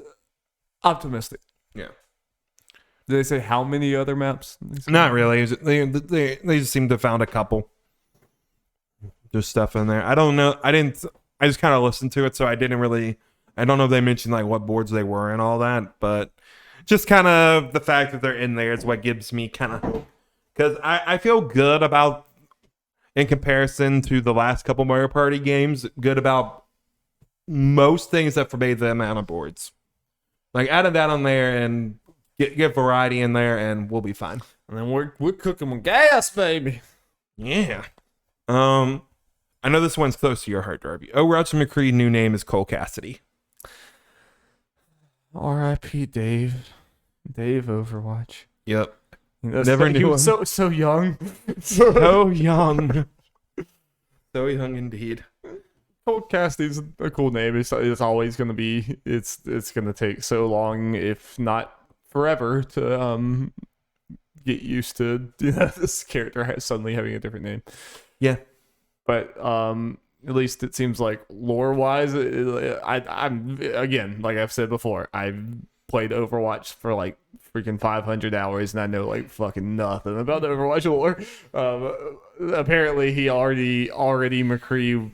optimistic. Yeah. Did they say how many other maps? Not really. They just seem to have found a couple. There's stuff in there. I don't know. I didn't I just kind of listened to it, so I didn't really. I don't know if they mentioned like what boards they were and all that, but just kind of the fact that they're in there is what gives me kind of hope, because I feel good about, in comparison to the last couple Mario Party games, good about most things that forbade the amount of boards. Like added that on there and get variety in there, and we'll be fine. And then we're cooking with gas, baby. Yeah. I know this one's close to your heart, Darby. Oh, Roger McCree, new name is Cole Cassidy. R.I.P. Dave. Dave Overwatch. Yep. Never knew him. So young. So young. So young indeed. Cole Cassidy's a cool name. It's always gonna be. It's gonna take so long, if not forever, to get used to this character suddenly having a different name. Yeah. But at least it seems like lore wise, I'm again, like I've said before, I've played Overwatch for like freaking 500 hours, and I know like fucking nothing about the Overwatch lore. Apparently, he already McCree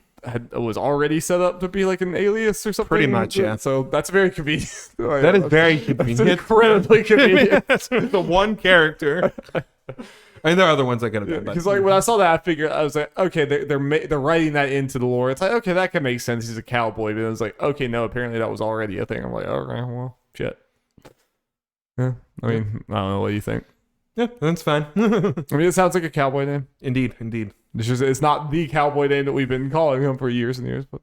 was already set up to be like an alias or something. Pretty much, yeah. So that's very convenient. That is very convenient. That's incredibly convenient. The one character. I mean, there are other ones that could have been. Because like when I saw that, I figured, I was like, okay, they're writing that into the lore. It's like, okay, that can make sense. He's a cowboy. But it was like, okay, no, apparently that was already a thing. I'm like, okay, well, shit. Yeah, I mean, I don't know. What do you think? Yeah, that's fine. I mean, it sounds like a cowboy name. Indeed. It's not the cowboy name that we've been calling him for years and years, but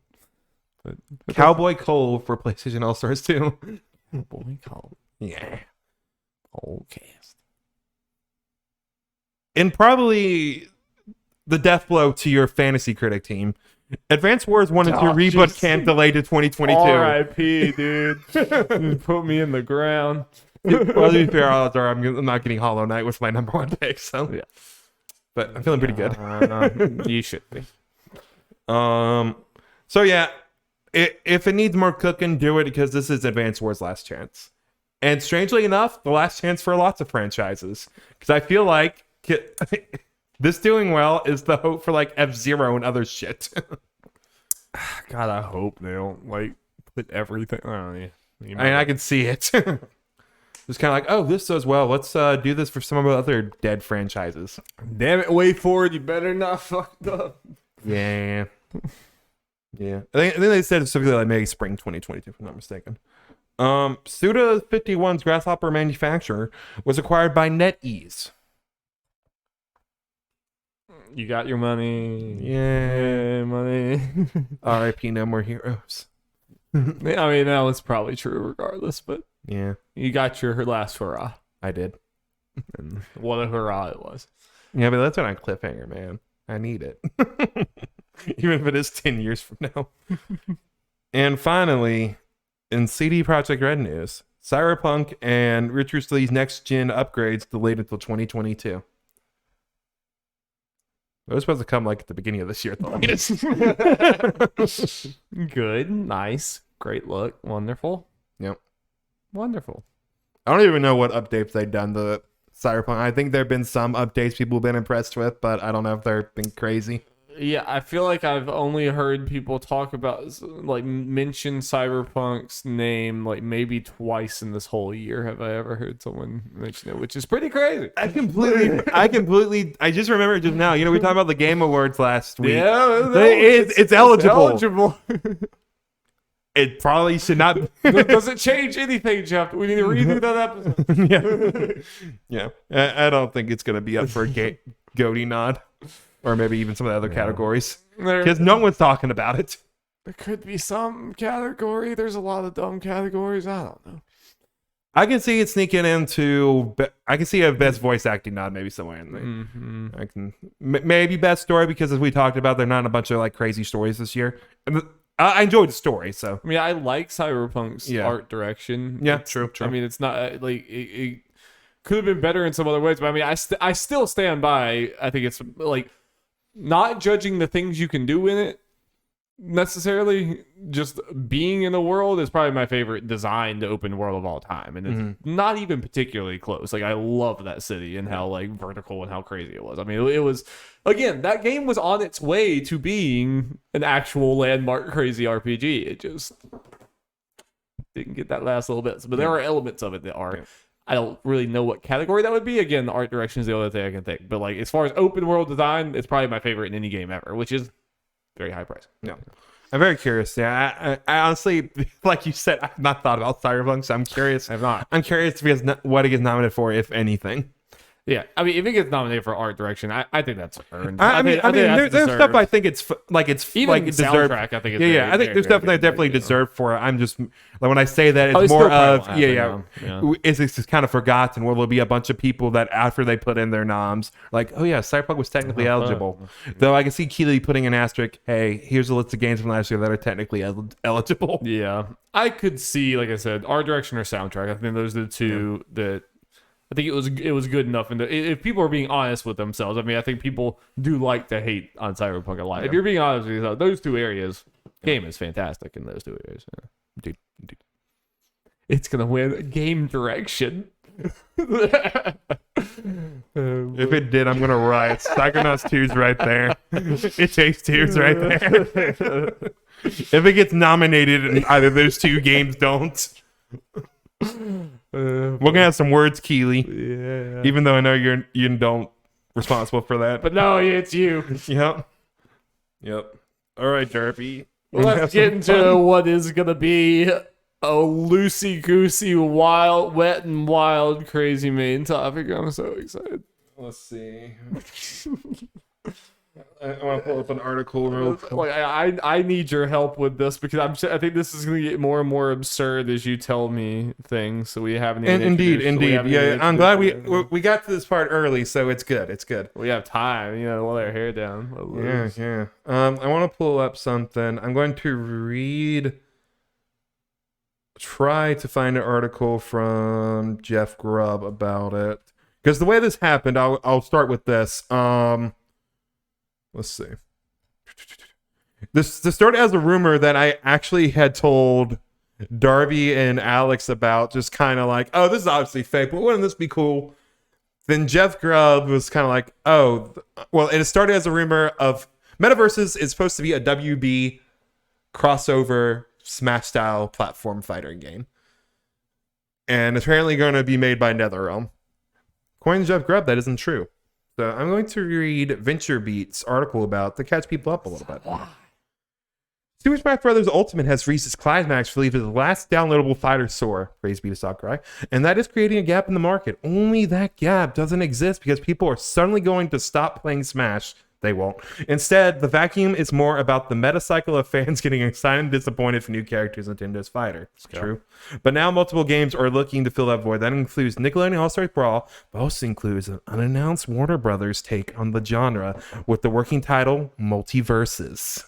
Cowboy Cole for PlayStation All Stars 2. Cowboy Cole. Yeah. Cole Cast. And probably the death blow to your fantasy critic team. Advance Wars 1 and 2 reboot can't delay to 2022. R.I.P., dude. You put me in the ground. Well, to be fair, odds are I'm not getting Hollow Knight with my number one pick, so yeah. But I'm feeling pretty good. You should be. So yeah, if it needs more cooking, do it, because this is Advance Wars' last chance. And strangely enough, the last chance for lots of franchises, because I feel like this doing well is the hope for like F-Zero and other shit. God, I hope they don't like put everything. I mean, I can see it. It's kind of like, oh, this does well. Let's do this for some of the other dead franchises. Damn it, Way Forward, you better not fuck up. Yeah. Yeah. I think they said specifically like maybe spring 2022, if I'm not mistaken. Suda 51's Grasshopper manufacturer was acquired by NetEase. You got your money. Yeah, money. RIP, no more heroes. I mean, that was probably true regardless, but Yeah, you got your last hurrah. I did. And what a hurrah it was. Yeah, but that's on a cliffhanger, man. I need it. Even if it is 10 years from now. And finally, in CD Projekt Red news, Cyberpunk and Richard Lee's next-gen upgrades delayed until 2022. It was supposed to come like at the beginning of this year at the latest. Good, nice, great look, wonderful. Yep. Wonderful. I don't even know what updates they've done to Cyberpunk. I think there have been some updates people have been impressed with, but I don't know if they've been crazy. Yeah, I feel like I've only heard people talk about, like, mention Cyberpunk's name like maybe twice in this whole year. Have I ever heard someone mention it? Which is pretty crazy. I just remember just now. You know, we talked about the Game Awards last week. Yeah, it's eligible. eligible. It probably should not. Doesn't change anything, Jeff. We need to redo that episode. Yeah. I don't think it's going to be up for a Goaty nod. Or maybe even some of the other categories. Because no one's talking about it. There could be some category. There's a lot of dumb categories. I don't know. I can see it sneaking into. I can see a best voice acting nod maybe somewhere in there. Mm-hmm. I can maybe best story, because as we talked about, they're not a bunch of like crazy stories this year. I enjoyed the story, so. I mean, I like Cyberpunk's art direction. Yeah, true. I mean, it's not like it could have been better in some other ways, but I mean, I still stand by. I think it's like not judging the things you can do in it, necessarily. Just being in the world is probably my favorite designed open world of all time, and it's not even particularly close. Like I love that city and how like vertical and how crazy it was. I mean, it was again, that game was on its way to being an actual landmark crazy RPG. It just didn't get that last little bit. But there are elements of it that are. I don't really know what category that would be. Again, the art direction is the only thing I can think. But like as far as open world design, it's probably my favorite in any game ever, which is very high price. Yeah. I'm very curious. Yeah, I honestly, like you said, I've not thought about Cyberpunk, so I'm curious. I've not. I'm curious because what it gets nominated for, if anything. Yeah, I mean, if it gets nominated for art direction, I think that's earned. I mean, there's stuff I think it's even like it deserved. Soundtrack. I think it's I think there's stuff that definitely deserved for it. I'm just like when I say that it's more of it's kind of forgotten. Where there'll be a bunch of people that after they put in their noms, like, oh yeah, Cyberpunk was technically eligible. Though I can see Keeley putting an asterisk. Hey, here's a list of games from last year that are technically eligible. Yeah, I could see, like I said, art direction or soundtrack. I think those are the two that. I think it was good enough, and if people are being honest with themselves, I mean, I think people do like to hate on Cyberpunk a lot. If you're being honest with yourself, those two areas, game is fantastic in those two areas. Yeah. Dude, it's gonna win game direction. If it did, I'm gonna riot. Psychonauts 2's right there. It Takes Two's right there. If it gets nominated and either those two games don't. We're gonna have some words, Keeley. Yeah. Even though I know you don't responsible for that. But no, it's you. Yep. All right, Derpy. Let's get into what is gonna be a loosey-goosey, wild, wet and wild, crazy main topic. I'm so excited. Let's see. I want to pull up an article real quick. Like I need your help with this because I think this is going to get more and more absurd as you tell me things. So we haven't even indeed. Yeah, I'm glad we got to this part early, so it's good. It's good. We have time, while our hair down. Yeah. I want to pull up something. I'm going to try to find an article from Jeff Grubb about it because the way this happened, I'll start with this. Let's see. This started as a rumor that I actually had told Darby and Alex about, just kind of like, oh, this is obviously fake, but wouldn't this be cool? Then Jeff Grubb was kind of like, oh, well, and it started as a rumor of Metaverses is supposed to be a WB crossover Smash style platform fighter game. And apparently going to be made by NetherRealm. According to Jeff Grubb, that isn't true. So I'm going to read VentureBeat's article about to catch people up a little bit. Super Smash Bros. Ultimate has reached its climax for the last downloadable fighter sore, praise be to Sakurai, and that is creating a gap in the market. Only that gap doesn't exist because people are suddenly going to stop playing Smash. They won't. Instead, the vacuum is more about the meta cycle of fans getting excited and disappointed for new characters in Nintendo's fighter. It's true. But now multiple games are looking to fill that void. That includes Nickelodeon All-Stars Brawl, but also includes an unannounced Warner Brothers take on the genre with the working title Multiverses.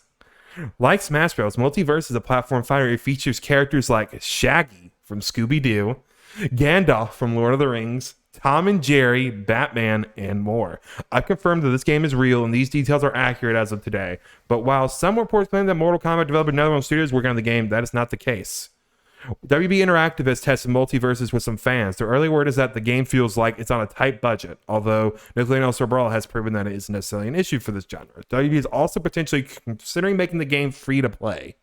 Like Smash Bros., Multiverse is a platform fighter. It features characters like Shaggy from Scooby-Doo, Gandalf from Lord of the Rings, Tom and Jerry, Batman, and more. I've confirmed that this game is real and these details are accurate as of today. But while some reports claim that Mortal Kombat developer NetherRealm Studios working on the game, that is not the case. WB Interactive has tested Multiverses with some fans. The early word is that the game feels like it's on a tight budget, although Nickelodeon All-Star Brawl has proven that it isn't necessarily an issue for this genre. WB is also potentially considering making the game free to play.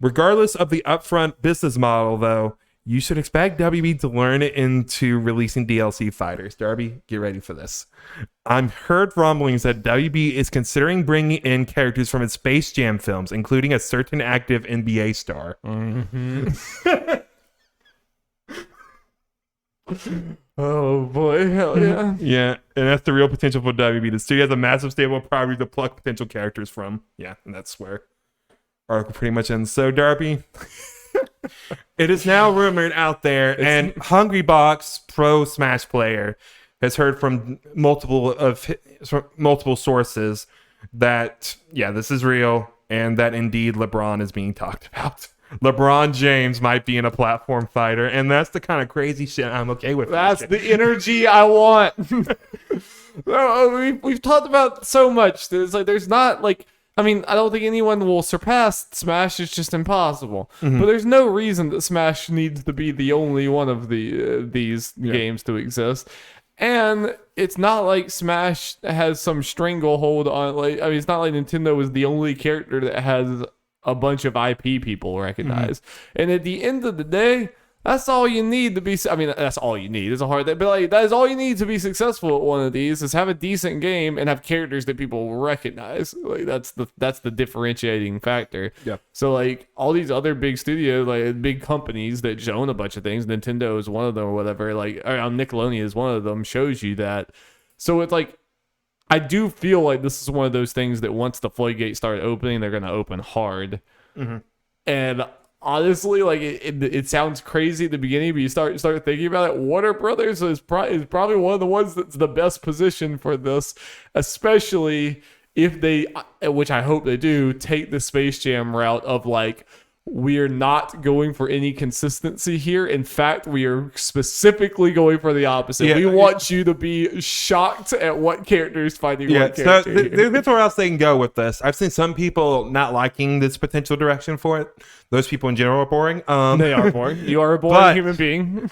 Regardless of the upfront business model, though, you should expect WB to learn into releasing DLC fighters. Darby, get ready for this. I've heard rumblings that WB is considering bringing in characters from its Space Jam films, including a certain active NBA star. Mm-hmm. Oh boy, hell yeah. Yeah, and that's the real potential for WB. The studio has a massive stable of properties to pluck potential characters from. Yeah, and that's where article pretty much ends. So, Darby... It is now rumored out there, and Hungrybox, pro Smash player, has heard from multiple sources that this is real, and that indeed LeBron is being talked about. LeBron James might be in a platform fighter, and that's the kind of crazy shit I'm okay with. That's the energy I want. We've talked about so much. There's not like. I mean, I don't think anyone will surpass Smash. It's just impossible. Mm-hmm. But there's no reason that Smash needs to be the only one of these games to exist. And it's not like Smash has some stranglehold on. Like, I mean, it's not like Nintendo is the only character that has a bunch of IP people recognize. And at the end of the day, that's all you need to be. I mean, that's all you need. It's a hard thing, but like that is all you need to be successful at one of these. Is have a decent game and have characters that people recognize. Like that's the differentiating factor. Yeah. So like all these other big studios, like big companies that just own a bunch of things, Nintendo is one of them or whatever. Like Nickelodeon is one of them. Shows you that. So it's like I do feel like this is one of those things that once the floodgates start opening, they're gonna open hard. And honestly, like it sounds crazy at the beginning, but you start thinking about it. Warner Brothers is probably one of the ones that's the best position for this, especially if they, which I hope they do, take the Space Jam route of like, we are not going for any consistency here. In fact, we are specifically going for the opposite. Yeah. We want you to be shocked at what characters finding what So character. there's where else they can go with this. I've seen some people not liking this potential direction for it. Those people in general are boring. They are boring. You are a boring But- human being.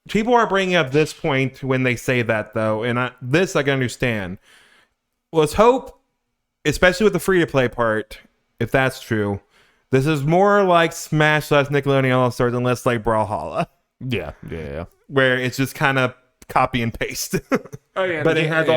People are bringing up this point when they say that, though, and I can understand. Let's hope, especially with the free-to-play part, if that's true, this is more like Smash / Nickelodeon All-Stars and less like Brawlhalla, Yeah. where it's just kind of copy and paste. Oh, yeah, But it has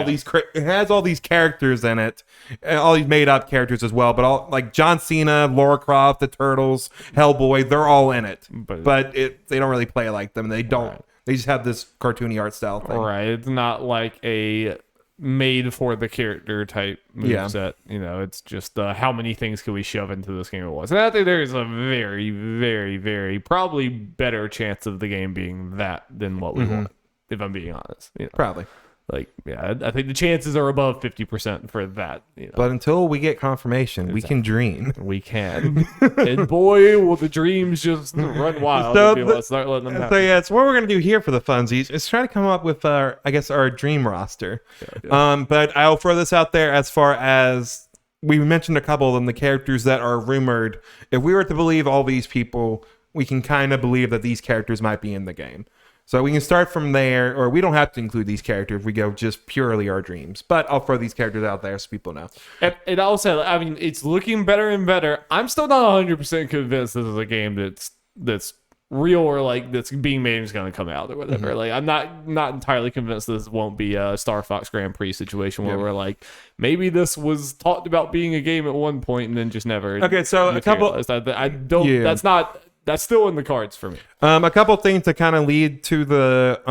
all these characters in it, and all these made up characters as well. But all like John Cena, Lara Croft, the Turtles, Hellboy, they're all in it. But they don't really play like them. They don't. Right. They just have this cartoony art style thing. Right. It's not like a made for the character type moveset. You know, it's just how many things can we shove into this game at once. And I think there is a very, very, very probably better chance of the game being that than what we want, if I'm being honest. You know? Probably. Like, yeah, I think the chances are above 50% for that. You know? But until we get confirmation, we can dream. We can. And boy, will the dreams just run wild if you start letting them happen. So yeah, it's what we're gonna do here for the funsies. Is try to come up with our dream roster. But I'll throw this out there as far as we mentioned a couple of them, the characters that are rumored. If we were to believe all these people, we can kind of believe that these characters might be in the game. So we can start from there, or we don't have to include these characters. We go just purely our dreams. But I'll throw these characters out there so people know. And also, I mean, it's looking better and better. I'm still not 100% convinced this is a game that's real or like that's being made and is going to come out or whatever. Like, I'm not entirely convinced this won't be a Star Fox Grand Prix situation where we're like, maybe this was talked about being a game at one point and then just never. Okay, so a couple. I don't. Yeah. That's still in the cards for me. A couple things to kind of lead to the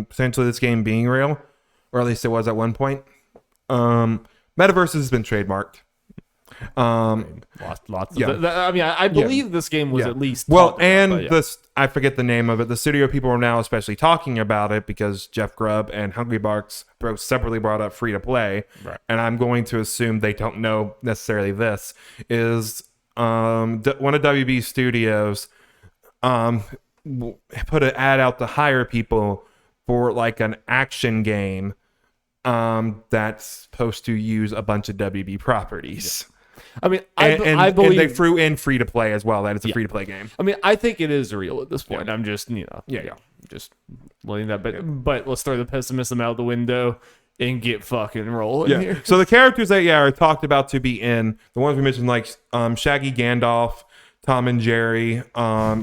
potentially this game being real, or at least it was at one point. Metaverse has been trademarked. Lots of I mean, I believe this game was at least this I forget the name of it. The studio people are now especially talking about it because Jeff Grubb and Hungrybox both separately brought up free to play, and I'm going to assume they don't know necessarily this is. One of WB Studios put an ad out to hire people for like an action game that's supposed to use a bunch of WB properties. I mean, I believe and they threw in free to play as well. That it's a free to play game. I mean, I think it is real at this point. I'm just just letting that. But let's throw the pessimism out the window and get fucking rolling here. So the characters that are talked about to be in, the ones we mentioned, like Shaggy Gandalf, Tom and Jerry,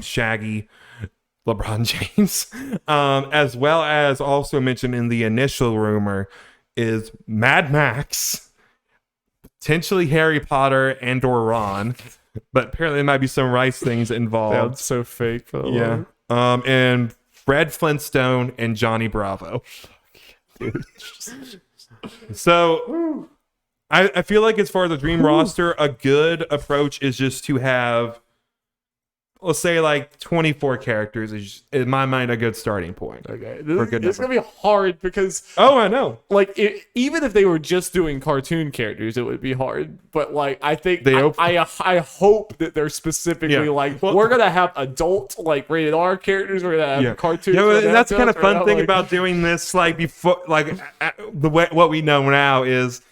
Shaggy, LeBron James, as well as also mentioned in the initial rumor is Mad Max, potentially Harry Potter and or Ron, but apparently there might be some Rice things involved. Sounds so fake. For the and Fred Flintstone and Johnny Bravo. Dude. So I feel like as far as the dream roster, a good approach is just to have, let's say, like 24 characters is, in my mind, a good starting point. Okay, it's gonna be hard because I know, like even if they were just doing cartoon characters, it would be hard. But like I think I hope that they're specifically like we're gonna have adult like rated R characters. We're gonna have cartoons. That's the kind of fun thing about doing this. Like before, like the way what we know now is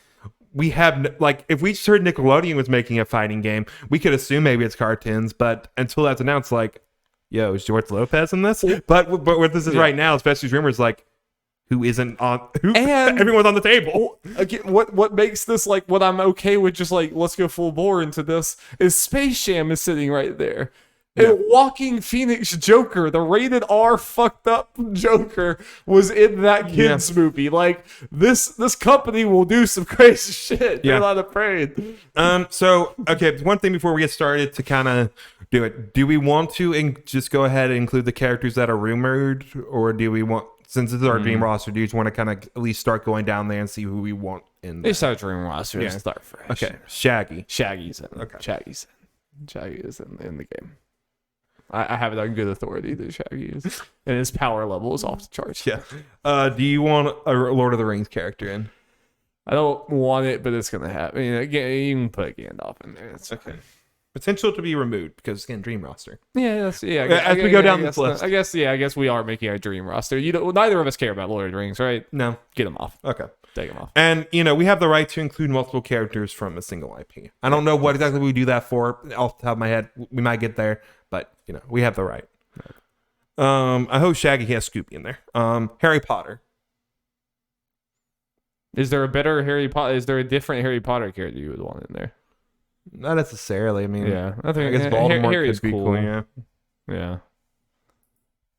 we have like if we just heard Nickelodeon was making a fighting game, we could assume maybe it's cartoons, but until that's announced, like, yo, is George Lopez in this? But what this is right now, especially rumors like who isn't on who And- everyone's on the table. Again, what makes this like what I'm okay with just like let's go full bore into this is Space Jam is sitting right there. And Walking Phoenix Joker, the rated R fucked up Joker, was in that kids movie. Like this company will do some crazy shit. They're not afraid. So okay, one thing before we get started to kind of do it, do we want to just go ahead and include the characters that are rumored, or do we want, since this is our dream roster, do you just want to kind of at least start going down there and see who we want in there? They start dream roster. Start fresh. Okay, Shaggy. Shaggy's in. Okay, Shaggy is in the game. I have it on good authority that Shaggy is, and his power level is off the charts. Yeah. Do you want a Lord of the Rings character in? I don't want it, but it's gonna happen. I mean, again, you can put Gandalf in there. It's Okay. Potential to be removed because again, dream roster. Yeah, that's As we go down this list, I guess we are making our dream roster. Neither of us care about Lord of the Rings, right? No. Get them off. Okay. Take them off. And we have the right to include multiple characters from a single IP. I don't know what exactly we do that for. Off the top of my head, we might get there, but we have the right. I hope Shaggy has Scooby in there. Harry Potter. Is there a better Harry Potter? Is there a different Harry Potter character you would want in there? Not necessarily. I mean, Yeah, I think guess Voldemort Harry's could be cool. Yeah.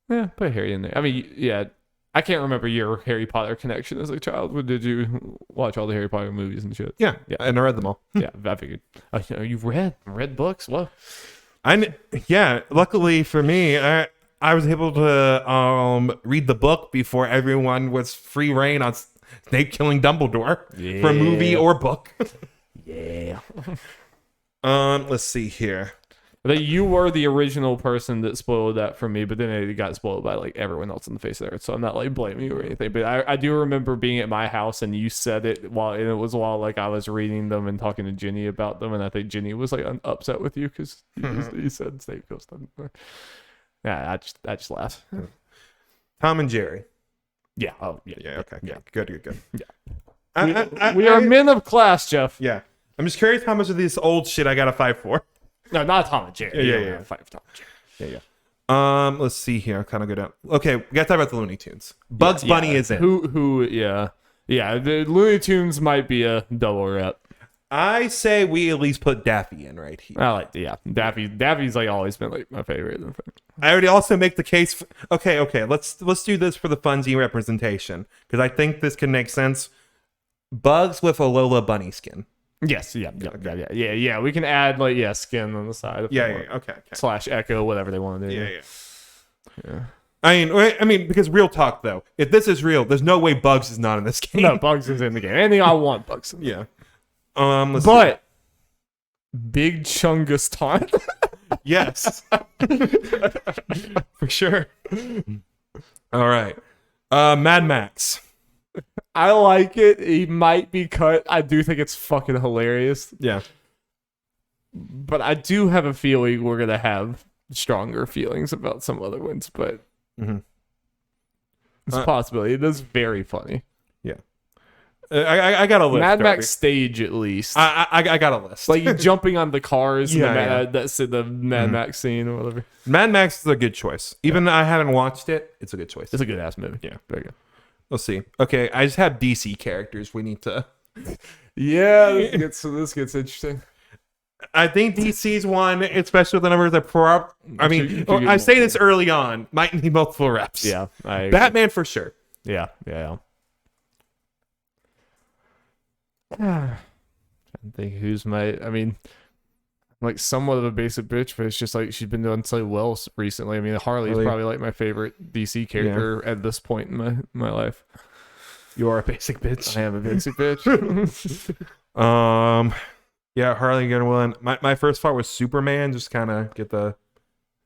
Yeah, put Harry in there. I mean, yeah, I can't remember your Harry Potter connection as a child. Did you watch all the Harry Potter movies and shit? Yeah. Yeah. And I read them all. Yeah, I figured. You've read books? What? Luckily for me, I was able to read the book before everyone was free reign on Snape killing Dumbledore for a movie or book. Yeah. Let's see here. That you were the original person that spoiled that for me, but then it got spoiled by like everyone else on the face of the earth. So I'm not like blaming you or anything. But I do remember being at my house and you said it while like I was reading them and talking to Jenny about them, and I think Jenny was like upset with you because you said Snape kills Dumbledore. Yeah, I just laughed. Tom and Jerry. Yeah. Oh yeah. Yeah. Okay. Yeah. Good. Yeah. We are men of class, Jeff. Yeah. I'm just curious how much of this old shit I gotta fight for. No, not Tom and Jerry. Yeah. Fight for Tom and Jerry. Yeah. Let's see here. I'll kind of go down. Okay, we gotta talk about the Looney Tunes. Bugs Bunny is in. Who? Yeah. The Looney Tunes might be a double rep. I say we at least put Daffy in right here. I like, Daffy's like always been like my favorite. I would also make the case. Okay. Let's do this for the funsy representation because I think this can make sense. Bugs with a Lola Bunny skin. Yes, yeah. We can add like skin on the side. Okay. / Echo, whatever they want to do. Yeah. I mean, because real talk though, if this is real, there's no way Bugs is not in this game. No, Bugs is in the game. Anything I want, Bugs. Yeah. But Big Chungus Taunt. Yes. For sure. All right. Mad Max. I like it. He might be cut. I do think it's fucking hilarious. Yeah. But I do have a feeling we're gonna have stronger feelings about some other ones. But it's a possibility. It is very funny. Yeah. I got a list. Mad Max stage at least. I got a list. Like you jumping on the cars. Yeah. That's in the Mad Max scene or whatever. Mad Max is a good choice. Even though I haven't watched it, it's a good choice. It's a good ass movie. Yeah. Very good. Let's see. Okay, I just have DC characters. We need to. Yeah, this gets interesting. I think DC's one, especially with the numbers that I mean, I say this early on, might need multiple reps. Yeah, Batman for sure. Yeah. I think I mean, like somewhat of a basic bitch, but it's just like she's been doing so well recently. I mean, Harley's probably like my favorite DC character at this point in my life. You are a basic bitch. I am a basic bitch. Yeah, Harley gonna win. My first thought was Superman, just kind of get the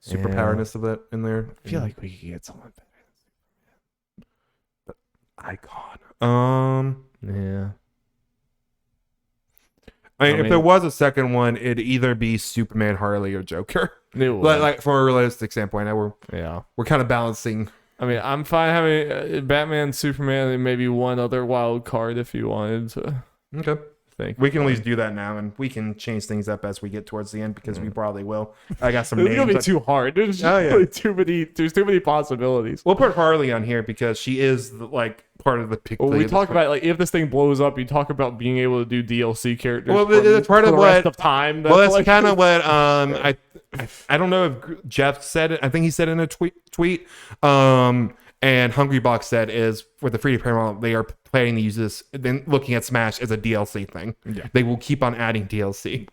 superpowerness of it in there. I feel like we could get someone better. Icon. Yeah. I mean, if there was a second one, it'd either be Superman, Harley, or Joker. Like from a realistic standpoint, we're kind of balancing. I mean, I'm fine having Batman, Superman, and maybe one other wild card if you wanted to. Okay. think. We can at least do that now, and we can change things up as we get towards the end because we probably will. I got some It's names. gonna be too hard. There's there's too many possibilities. We'll put Harley on here because she is like part of the pick. Well, we talk about like if this thing blows up, you talk about being able to do DLC characters. Well, for it's part for of the what- rest of time. Well, that's like, kind of what I don't know if Jeff said it. I think he said it in a tweet. And Hungrybox said is for the free to play model, they are planning to use this. Then looking at Smash as a DLC thing. Yeah. They will keep on adding DLC.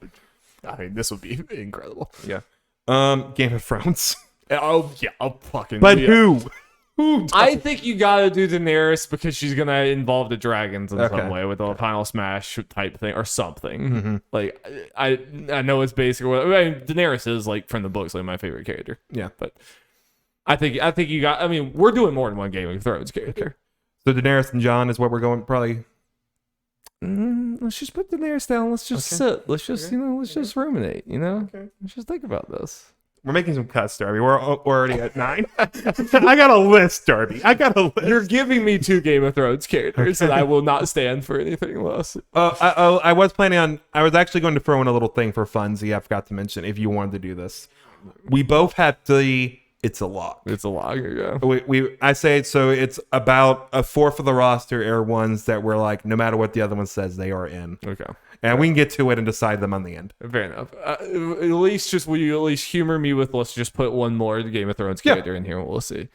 I mean, this would be incredible. Yeah. Game of Thrones. Oh yeah, I'll fucking. But yeah. who? Who? I think you gotta do Daenerys because she's gonna involve the dragons in Okay. some way with a final smash type thing or something. Mm-hmm. Like I know it's basically. I mean, Daenerys is like from the books, like my favorite character. Yeah. But I think you got. I mean, we're doing more than one Game of Thrones character. So Daenerys and Jon is what we're going probably. Let's just put Daenerys down. Let's just sit. Let's just let's just ruminate. Okay. Let's just think about this. We're making some cuts, Darby. We're already at 9. I got a list, Darby. I got a list. You're giving me 2 Game of Thrones characters, and I will not stand for anything less. I was planning on. I was actually going to throw in a little thing for funzy. I forgot to mention if you wanted to do this. We both had the. It's a lock. It's a lot. Yeah. I say so. It's about a fourth of the roster are ones that we're like, no matter what the other one says, they are in, Okay. and we can get to it and decide them on the end. Fair enough. Will you at least humor me with let's just put one more Game of Thrones character in here and we'll see.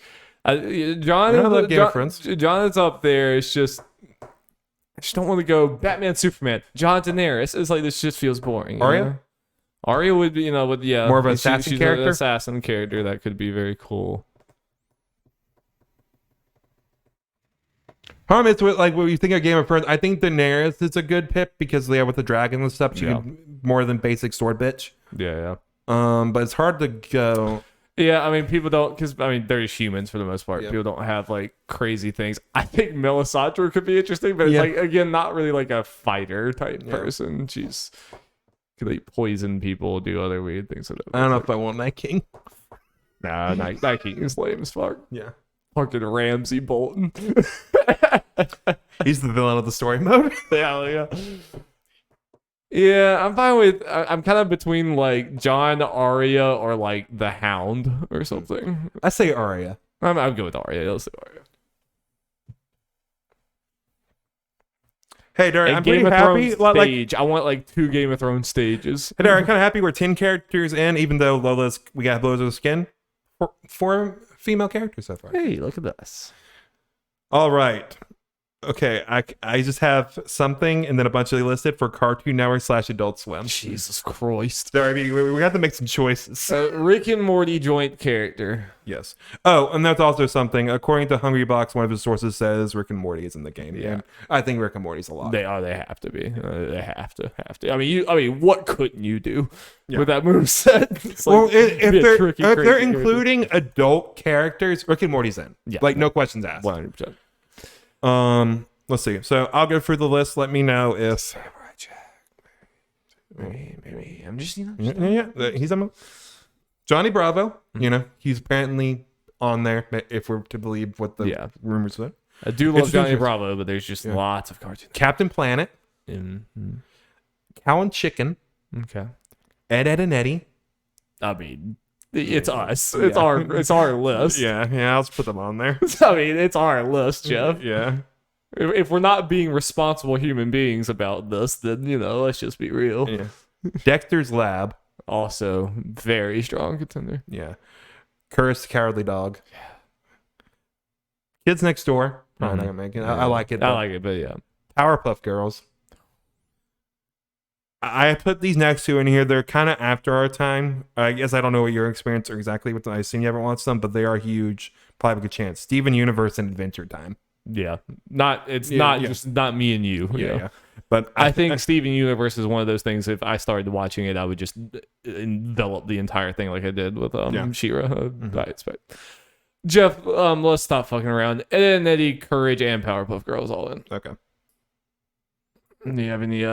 John, I love Game of Thrones. John is up there. It's just I just don't want to go Batman, Superman, Jon, Daenerys. It's like this just feels boring. you Arya? know? Arya would be, with More of an assassin she's character? An assassin character that could be very cool. Problem is with like when you think of Game of Thrones, I think Daenerys is a good pick because with the dragon and stuff, she could more than basic sword bitch. Yeah. But it's hard to go. Yeah, I mean, people don't, because, I mean, they're just humans for the most part. Yep. People don't have, like, crazy things. I think Melisandre could be interesting, but it's, Yeah. like, again, not really, like, a fighter type person. She's could, like, poison people, do other weird things. I don't know if I want Night King. Nah, Night King is lame as fuck. Yeah. Fucking Ramsay Bolton. He's the villain of the story mode. Yeah. Yeah, I'm fine with. I'm kind of between like Jon, Arya, or like the Hound or something. I say Arya. I'm good with Arya. Let's do Arya. Hey, Darren, And I'm Game pretty of happy. Thrones Like, stage. I want like 2 Game of Thrones stages. hey, Darren, I'm kind of happy we're 10 characters in, even though we got blows of the skin. 4 female characters so far. Hey, look at this. All right. Okay, I just have something and then a bunch of listed for Cartoon Network / Adult Swim. Jesus Christ. Sorry, we have to make some choices. Rick and Morty joint character. Yes. Oh, and that's also something. According to Hungrybox, one of his sources says Rick and Morty is in the game. Yeah. And I think Rick and Morty's a lot. They have to be. They have to. I mean, what couldn't you do with that moveset? It's like, Well, if be a they're crazy including adult characters, Rick and Morty's in. Yeah. Like no questions asked. 100%. Let's see. So I'll go through the list. Let me know if Maybe. I'm just, yeah, he's on Johnny Bravo. You know, he's apparently on there if we're to believe what the rumors said. I do love Johnny interesting. Bravo, but there's just lots of cartoons. Captain Planet, Cow and Chicken, Okay. Ed, Ed and Eddie. I mean, it's us. It's our list. Yeah, I'll just put them on there. I mean, it's our list, Jeff. Yeah. If we're not being responsible human beings about this, then, let's just be real. Yeah. Dexter's Lab. Also, very strong contender. Yeah. Curse the Cowardly Dog. Yeah. Kids Next Door. Probably not gonna make it. I like it. I like it, but yeah. Powerpuff Girls. I put these next two in here. They're kind of after our time. I guess I don't know what your experience or exactly what I assume you haven't watched them, but they are huge. Probably have a good chance. Steven Universe and Adventure Time. Yeah. Not just not me and you. Yeah. But I think Steven Universe is one of those things. If I started watching it, I would just envelop the entire thing like I did with She-Ra. I expect. Jeff, let's stop fucking around. Ed, Ed and Eddie, Courage, and Powerpuff Girls all in. Okay. Do you have any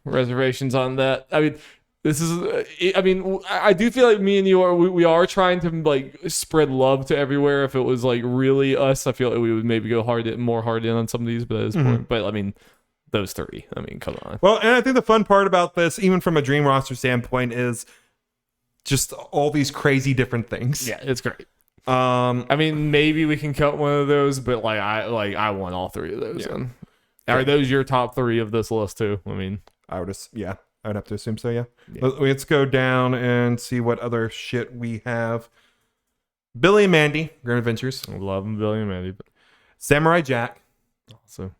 reservations on that? I mean, this is. I mean, I do feel like me and you we are trying to like spread love to everywhere. If it was like really us, I feel like we would maybe go more hard in on some of these. But at this point, but I mean, those three. I mean, come on. Well, and I think the fun part about this, even from a dream roster standpoint, is just all these crazy different things. Yeah, it's great. I mean, maybe we can cut one of those, but I want all three of those. Yeah. Are those your top three of this list too? I mean, I would have to assume so. Yeah. Let's go down and see what other shit we have. Billy and Mandy, Grand Adventures. I love them, Billy and Mandy. But Samurai Jack. also,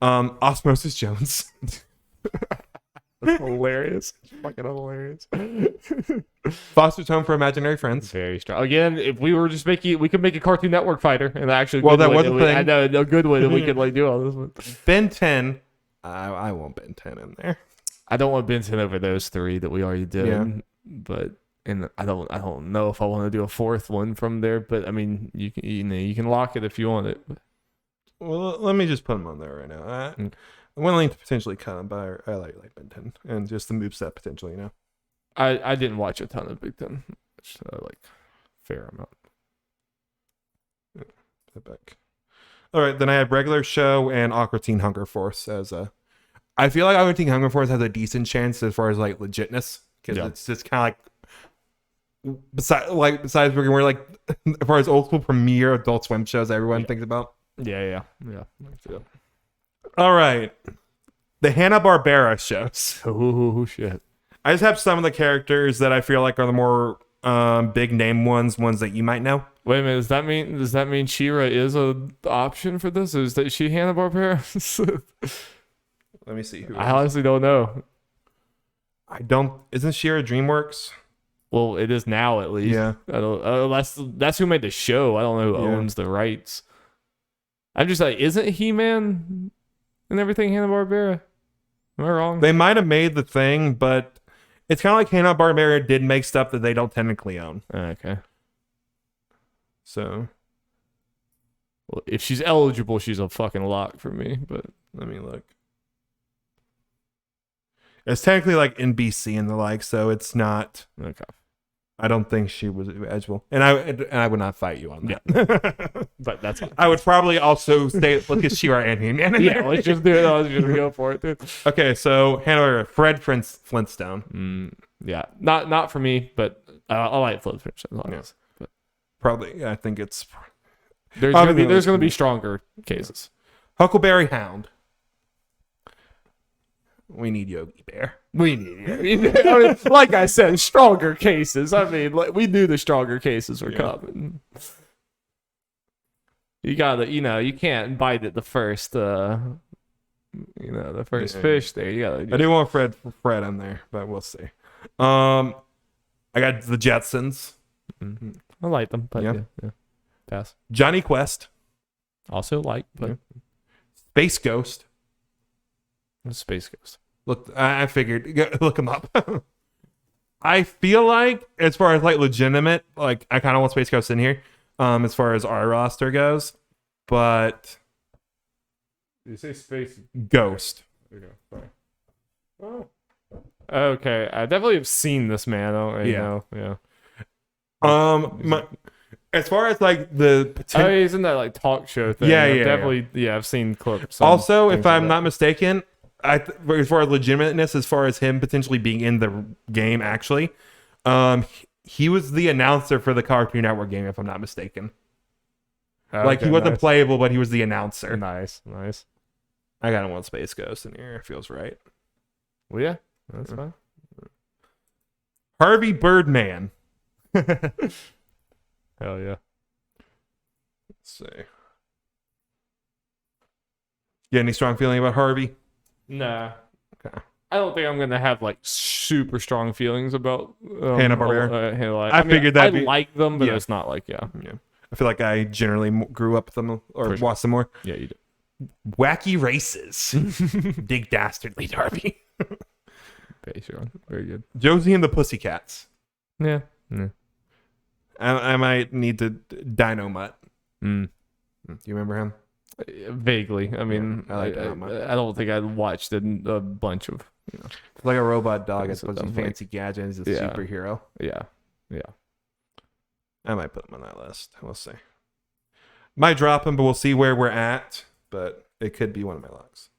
Osmosis Jones. that's hilarious. Fucking hilarious. Foster's Home for Imaginary Friends. Very strong. Again, if we were just making, we could make a Cartoon Network fighter, and actually, Well, that was a thing. I know a good one, and we could like do all this one. Ben 10. I want Ben 10 in there. I don't want Ben 10 over those three that we already did, Yeah. but and I don't know if I want to do a fourth one from there. But I mean, you can lock it if you want it. Well, let me just put him on there right now. I'm willing to potentially cut him, but I like Ben 10 and just the moveset potentially, I didn't watch a ton of Big Ten, which like fair amount. Put back. All right, then I have regular show and Aqua Teen Hunger Force as a. I feel like Aqua Teen Hunger Force has a decent chance as far as like legitness because it's just kind of like besides we're like as far as old school premiere Adult Swim shows everyone thinks about. Yeah. All right, the Hanna-Barbera shows. Oh shit. I just have some of the characters that I feel like are the more big name ones that you might know. Wait a minute. Does that mean She-Ra is an option for this? Is that she Hanna-Barbera? Let me see. I honestly don't know. I don't. Isn't She-Ra DreamWorks? Well, it is now at least. Yeah. I don't. That's who made the show. I don't know who owns the rights. I'm just like, isn't He-Man and everything Hanna-Barbera? Am I wrong? They might have made the thing, but it's kind of like Hanna-Barbera did make stuff that they don't technically own. Okay. So, well, if she's eligible, she's a fucking lock for me. But let me look. It's technically like NBC and the like, so it's not. okay. I don't think she was eligible, and I would not fight you on that. Yeah. But that's fine. I would probably also say let's get She-Ra and He-Man in Yeah, there. let's just do it. Let's just go for it, dude. Okay, so Hanna-Barbera, Fred Flintstone. Yeah, not for me, but I like Flintstone. Yes. But probably, I think it's. There's gonna be stronger cases. Huckleberry Hound. We need Yogi Bear. We need it. I mean, like I said, stronger cases. I mean, like, we knew the stronger cases were coming. You gotta, you can't bite at the first, the first fish there. You gotta. I do want Fred in there, but we'll see. I got the Jetsons. Mm-hmm. I like them, but yeah. Pass. Johnny Quest. Also like, but Space Ghost. Space Ghost. Look, I figured. Look him up. I feel like, as far as like legitimate, like I kind of want Space Ghost in here, as far as our roster goes, but you say Space Ghost. There you go. Sorry. Oh. Okay, I definitely have seen this man. I don't really know. Yeah. As far as like the potential, he's in that like talk show thing. Definitely. I've seen clips. Also, if I'm not mistaken, as far as legitimateness, as far as him potentially being in the game, actually, he was the announcer for the Cartoon Network game, if I'm not mistaken. Like he wasn't playable, but he was the announcer. Nice. I gotta want Space Ghost in here. It feels right. Well, yeah, that's fine. Harvey Birdman. Hell yeah. Let's see. You got any strong feeling about Harvey? Nah. Okay. I don't think I'm gonna have like super strong feelings about Hanna-Barbera. I figured that. I like them, but it's not like yeah. I feel like I generally grew up with them or watched them more. Yeah, you did. Wacky Races. Dig Dastardly Darby. Okay, sure. Very good. Josie and the Pussycats. Yeah. I might need to Dino Mutt. Do you remember him? Vaguely. I mean, I don't think I watched a bunch of. It's like a robot dog as opposed to fancy gadgets. He's a superhero. Yeah. I might put him on that list. We'll see. Might drop him, but we'll see where we're at. But it could be one of my locks.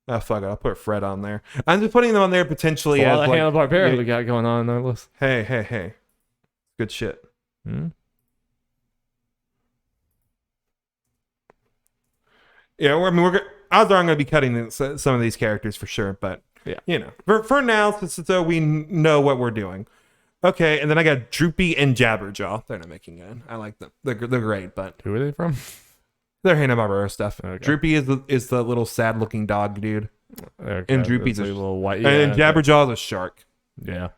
Oh, fuck it. I'll put Fred on there. I'm just putting them on there potentially A lot as of like, Hanna-Barbera yeah, we got going on our list. hey. Good shit. Hmm? Yeah, I mean, odds are I'm going to be cutting some of these characters for sure, but Yeah. you know, for now, so we know what we're doing. Okay, and then I got Droopy and Jabberjaw. They're not making it. I like them. They're great, but Who are they from? they're Hanna-Barbera stuff. Okay. Droopy is the little sad-looking dog dude, Okay, and Droopy's that's a little white. and Jabberjaw's a shark. Yeah.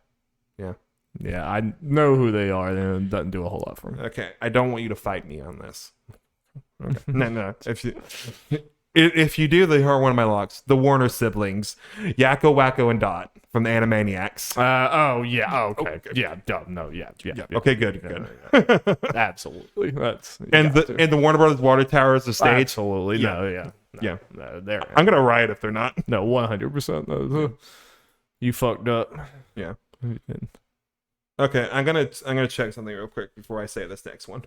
Yeah. Yeah, I know who they are. It doesn't do a whole lot for me. Okay, I don't want you to fight me on this. Okay. No. If you do, they are one of my locks. The Warner siblings, Yakko, Wacko, and Dot from the Animaniacs. Oh yeah. Oh, okay. Yeah. No. Yeah. Okay, good. Absolutely. That's And the Warner Brothers Water Tower is the stage. Absolutely. Yeah. No. Yeah. Yeah. No, they're I'm gonna riot if they're not. no 100%. No, you fucked up. Yeah. Okay, I'm gonna check something real quick before I say this next one.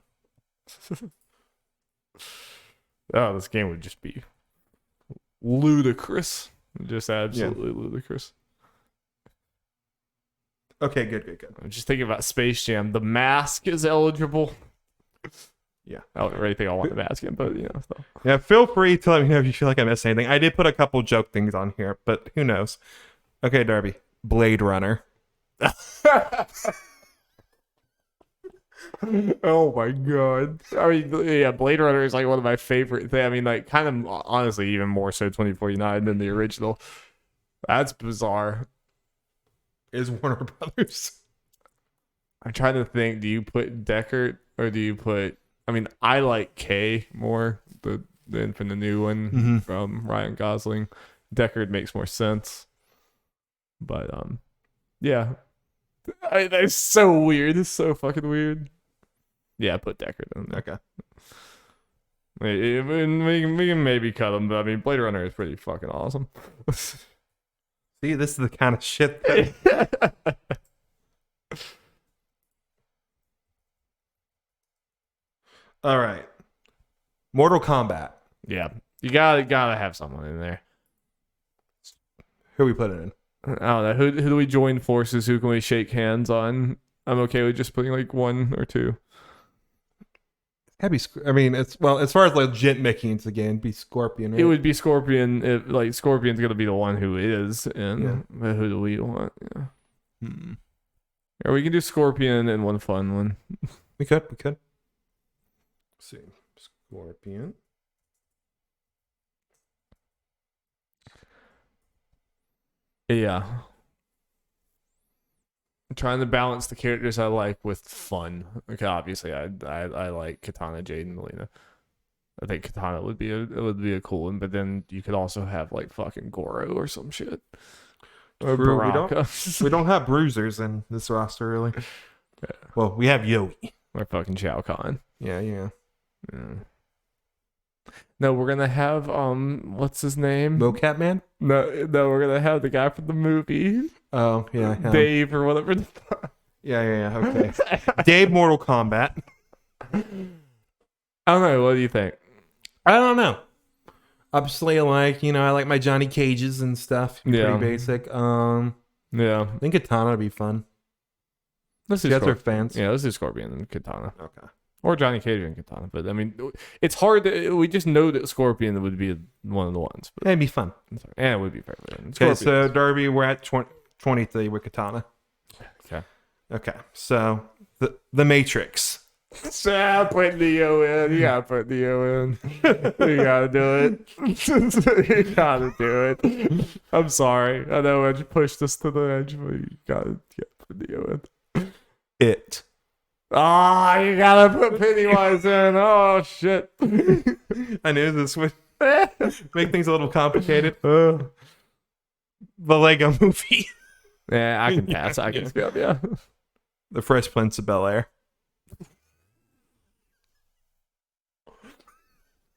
Oh, this game would just be ludicrous. Just absolutely ludicrous. Okay, good. I'm just thinking about Space Jam. The Mask is eligible. Yeah. I don't really think I want the mask in, but so. Yeah, feel free to let me know if you feel like I missed anything. I did put a couple joke things on here, but who knows? Okay, Darby. Blade Runner. Oh my god! I mean, yeah, Blade Runner is like one of my favorite things. I mean, like, kind of honestly, even more so 2049 than the original. That's bizarre. Is Warner Brothers. I'm trying to think. Do you put Deckard or do you put? I mean, I like K more, the from the new one from Ryan Gosling. Deckard makes more sense, but yeah. That's so weird. It's so fucking weird. Yeah, put Deckard in there. Okay. We can maybe cut him, but I mean, Blade Runner is pretty fucking awesome. See, this is the kind of shit that... All right. Mortal Kombat. Yeah, you gotta have someone in there. Who we put it in? I don't know. Who do we join forces? Who can we shake hands on? I'm okay with just putting like one or two. I mean, it's as far as legit making it to the game, it'd be Scorpion. Right? It would be Scorpion. If like Scorpion's gonna be the one who is, and but who do we want? Yeah. Or we can do Scorpion and one fun one. We could. Let's see, Scorpion. Yeah. I'm trying to balance the characters I like with fun. Okay, obviously I like Katana, Jade, and Melina. I think Katana would be a cool one, but then you could also have like fucking Goro or some shit. Or Baraka. We don't have bruisers in this roster really. Yeah. Well, we have Yogi. Or fucking Shao Kahn. Yeah. No, we're gonna have what's his name? Mocap Man? No, we're gonna have the guy from the movie. Oh, yeah. Dave or whatever. Yeah. Okay. Dave Mortal Kombat. I don't know. What do you think? I don't know. Obviously, I like my Johnny Cages and stuff. Yeah. Pretty basic. Yeah. I think Katana would be fun. Let's do You guys are fans. Yeah, let's do Scorpion and Katana. Okay. Or Johnny Cage and Katana. But I mean, it's hard. We just know that Scorpion would be one of the ones. But It'd be fun. and it would be fair. Okay, so Darby, we're at 23 with Katana. Okay. So the Matrix. So put Neo in. You gotta put Neo in. You gotta do it. You gotta do it. I'm sorry. I know I just pushed us to the edge, but you gotta put Neo in. It. Ah, you gotta put Pennywise in. Oh shit. I knew this would make things a little complicated. The Lego Movie. Yeah, I can pass. I can skip. Yeah. The Fresh Prince of Bel-Air.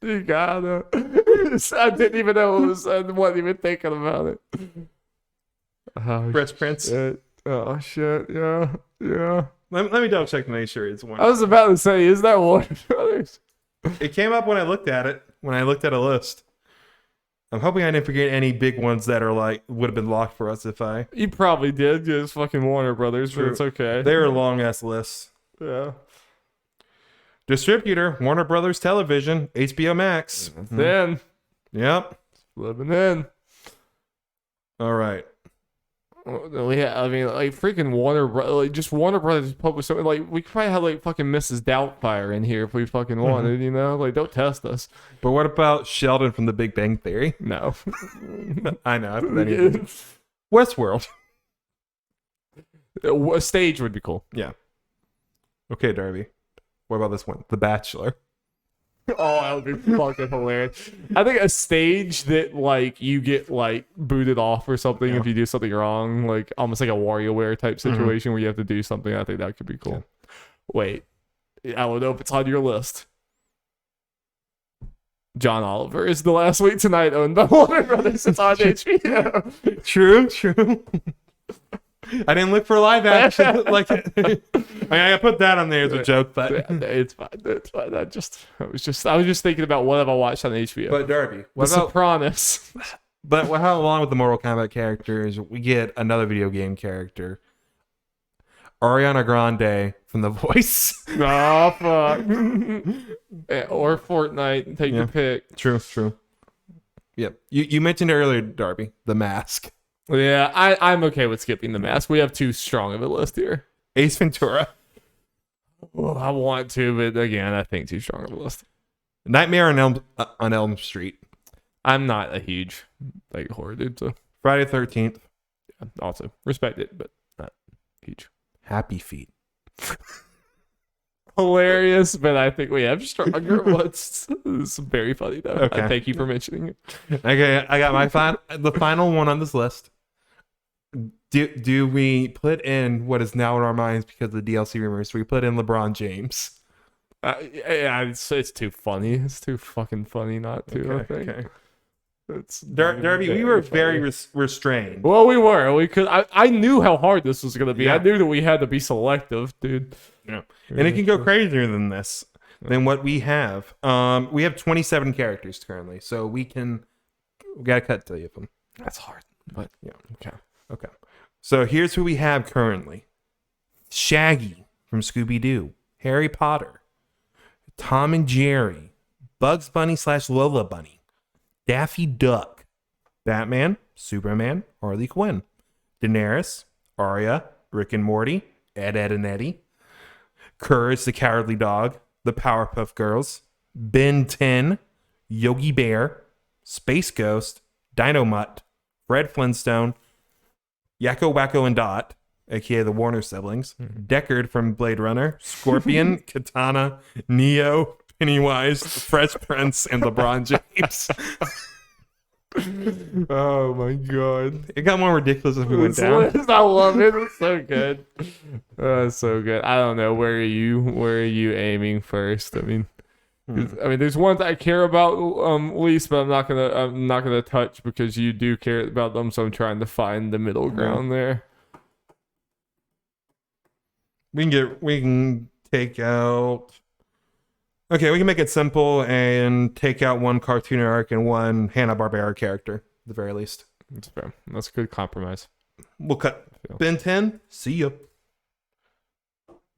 You gotta. I didn't even know it was. I wasn't even thinking about it. Oh, Fresh Prince. Shit. Oh shit. Yeah. Let me double check to make sure it's one. I was about to say, is that Warner Brothers? It came up when I looked at it. When I looked at a list. I'm hoping I didn't forget any big ones that are like would have been locked for us if I. You probably did. Just fucking Warner Brothers, but True. it's okay. They're a long ass list. Yeah. Distributor: Warner Brothers Television, HBO Max. Then Yep. living in. All right. Yeah, I mean, like freaking just Warner Brothers published something. Like we could probably have like fucking Mrs. Doubtfire in here if we fucking wanted, you know? Like don't test us. But what about Sheldon from The Big Bang Theory? No. I know. Westworld. A stage would be cool. Yeah. Okay, Darby. What about this one? The Bachelor. Oh, that would be fucking hilarious. I think a stage that like you get like booted off or something if you do something wrong, like almost like a WarioWare type situation where you have to do something. I think that could be cool. Wait, I don't know if it's on your list. John Oliver is the last week tonight owned by Warner Brothers. It's on HBO. True. I didn't look for live action. Like, I mean, I put that on there as a joke, but It's fine. It's fine. I was just thinking about what have I watched on HBO. But Darby, The what about? Sopranos. But how along with the Mortal Kombat characters, we get another video game character, Ariana Grande from The Voice. Oh fuck. Or Fortnite. Take your pick. True. Yep. You mentioned earlier, Darby, The Mask. Yeah, I'm okay with skipping The Mask. We have too strong of a list here. Ace Ventura. Well, I want to, but again, I think too strong of a list. Nightmare on Elm Street. I'm not a huge like horror dude, so Friday 13th. yeah, also respect it, but not huge. Happy Feet. Hilarious, but I think we have stronger ones. It's very funny though. Okay. Thank you for mentioning it. Okay, I got the final one on this list. Do we put in what is now in our minds because of the DLC rumors? We put in LeBron James. Yeah, it's too funny. It's too fucking funny not to. I think. Okay. It's Derby, we were very restrained. Well, we were. We could. I knew how hard this was gonna be. Yeah. I knew that we had to be selective, dude. Yeah. And it can go crazier than this, than what we have. We have 27 characters currently, so we gotta cut 3 of them. That's hard, but Yeah. okay. So here's who we have currently: Shaggy from Scooby-Doo, Harry Potter, Tom and Jerry, Bugs Bunny / Lola Bunny, Daffy Duck, Batman, Superman, Harley Quinn, Daenerys, Arya, Rick and Morty, Ed, and Eddie, Courage the Cowardly Dog, the Powerpuff Girls, Ben 10, Yogi Bear, Space Ghost, Dino-Mutt, Fred Flintstone, Yakko, Wacko, and Dot, aka the Warner siblings, Deckard from Blade Runner, Scorpion, Katana, Neo, Pennywise, Fresh Prince, and LeBron James. Oh my god. It got more ridiculous as we went down. I love it. It's so good. It's so good. I don't know. Where are you aiming first? I mean, there's ones I care about least, but I'm not gonna touch because you do care about them. So I'm trying to find the middle ground there. We can take out. Okay, we can make it simple and take out one cartoon arc and one Hanna-Barbera character, at the very least. That's fair. That's a good compromise. We'll cut Yeah. Ben 10. See ya.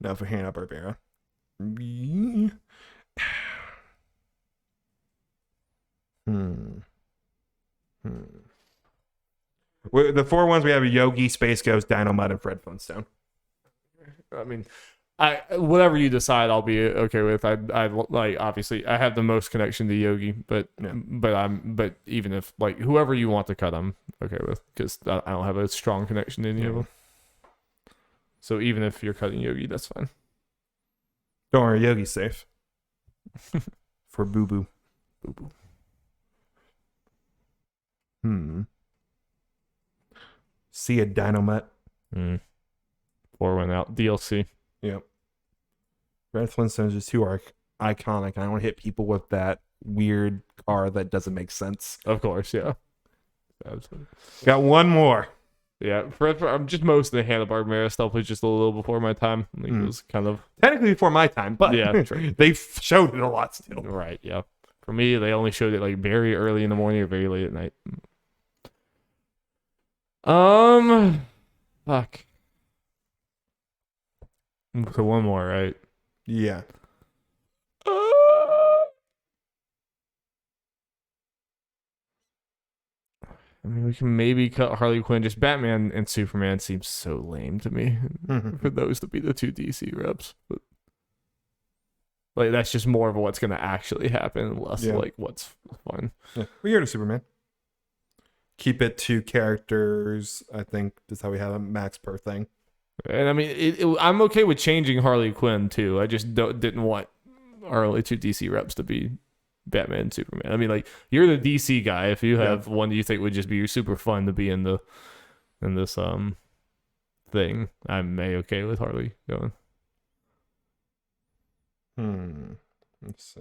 Now for Hanna-Barbera. The 4 ones we have: Yogi, Space Ghost, Dino-Mutt, and Fred Flintstone. I mean, whatever you decide, I'll be okay with. I like obviously I have the most connection to Yogi, but even if like whoever you want to cut, I'm okay with because I don't have a strong connection to any of them. So even if you're cutting Yogi, that's fine. Don't worry, Yogi's safe. For Boo Boo. See a Dino-Mutt. 4 went out. DLC. Yep. Fred Flintstone's just too iconic. I don't want to hit people with that weird car that doesn't make sense. Of course, yeah. Absolutely. Got one more. Yeah, I'm just most of the Hanna-Barbera stuff was just a little before my time. It was kind of Technically before my time, but Yeah, true. they showed it a lot still. right. Yeah, For me, they only showed it like very early in the morning or very late at night. Fuck. So one more, right? Yeah. I mean, we can maybe cut Harley Quinn. Just Batman and Superman seems so lame to me for those to be the 2 DC reps. But like, that's just more of what's going to actually happen, less like what's fun. Yeah. We go to Superman. Keep it 2 characters. I think that's how we have a max per thing. And I mean, I'm okay with changing Harley Quinn too. I just didn't want our only 2 DC reps to be Batman and Superman. I mean, like, you're the DC guy. If you have one you think would just be super fun to be in this thing, I'm okay with Harley going. Let's see.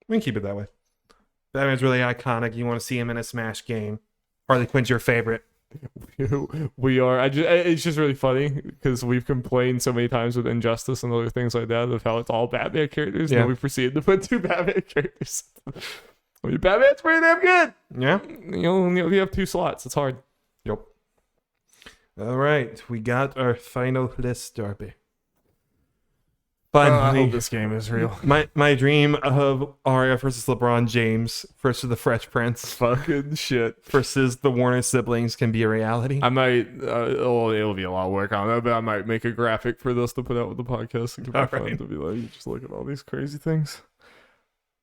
We can keep it that way. Batman's really iconic. You want to see him in a Smash game. Harley Quinn's your favorite. We are. It's just really funny because we've complained so many times with Injustice and other things like that of how it's all Batman characters. And then we proceeded to put 2 Batman characters. I mean, Batman's pretty damn good. Yeah. You have 2 slots. It's hard. Yep. All right. We got our final list, Darby. I hope this game is real. My dream of Arya versus LeBron James versus the Fresh Prince Fucking shit. versus the Warner siblings can be a reality. I might, it'll be a lot of work on that, but I might make a graphic for this to put out with the podcast. It could be fun to be like, just look at all these crazy things.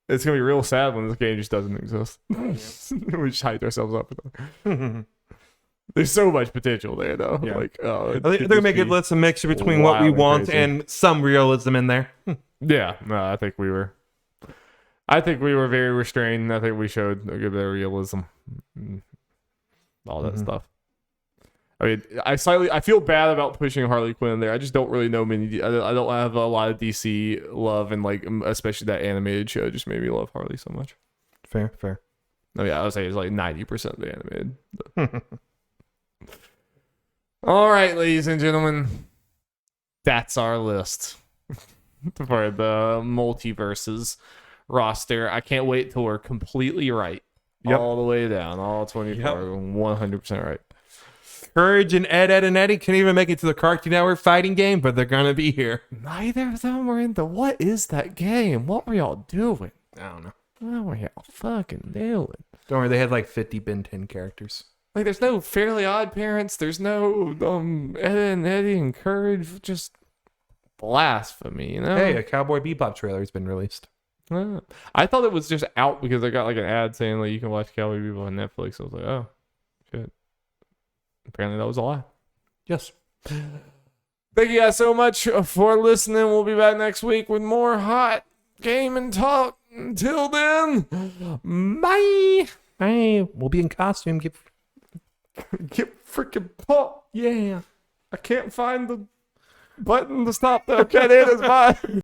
It's going to be real sad when this game just doesn't exist. We just hyped ourselves up. There's so much potential there, though. Yeah. Like, they're going to make it let's a mixture between what we want and some realism in there. Yeah, no, I think we were very restrained. I think we showed a good bit of realism, all that stuff. I mean, I feel bad about pushing Harley Quinn there. I just don't really know many. I don't have a lot of DC love, and like especially that animated show just made me love Harley so much. Fair. I mean, I would say it's like 90% of the animated. All right, ladies and gentlemen, that's our list for the Multiverses roster. I can't wait till we're completely right. All the way down, all 24, 100% right. Courage and Ed, and Eddie can't even make it to the Cartoon Network fighting game, but they're gonna be here. Neither of them were in the. What is that game? What were y'all doing? I don't know. What were y'all fucking doing? Don't worry, they had like 50 Ben 10 characters. Like, there's no Fairly Odd Parents. There's no Ed and Eddie and Courage. Just blasphemy, you know? Hey, a Cowboy Bebop trailer has been released. I thought it was just out because I got like an ad saying like you can watch Cowboy Bebop on Netflix. I was like, oh, shit. Apparently that was a lie. Yes. Thank you guys so much for listening. We'll be back next week with more hot gaming talk. Until then, bye. Hey, we'll be in costume. Get freaking pumped. Yeah. I can't find the button to stop the. Okay, there it is. Bye.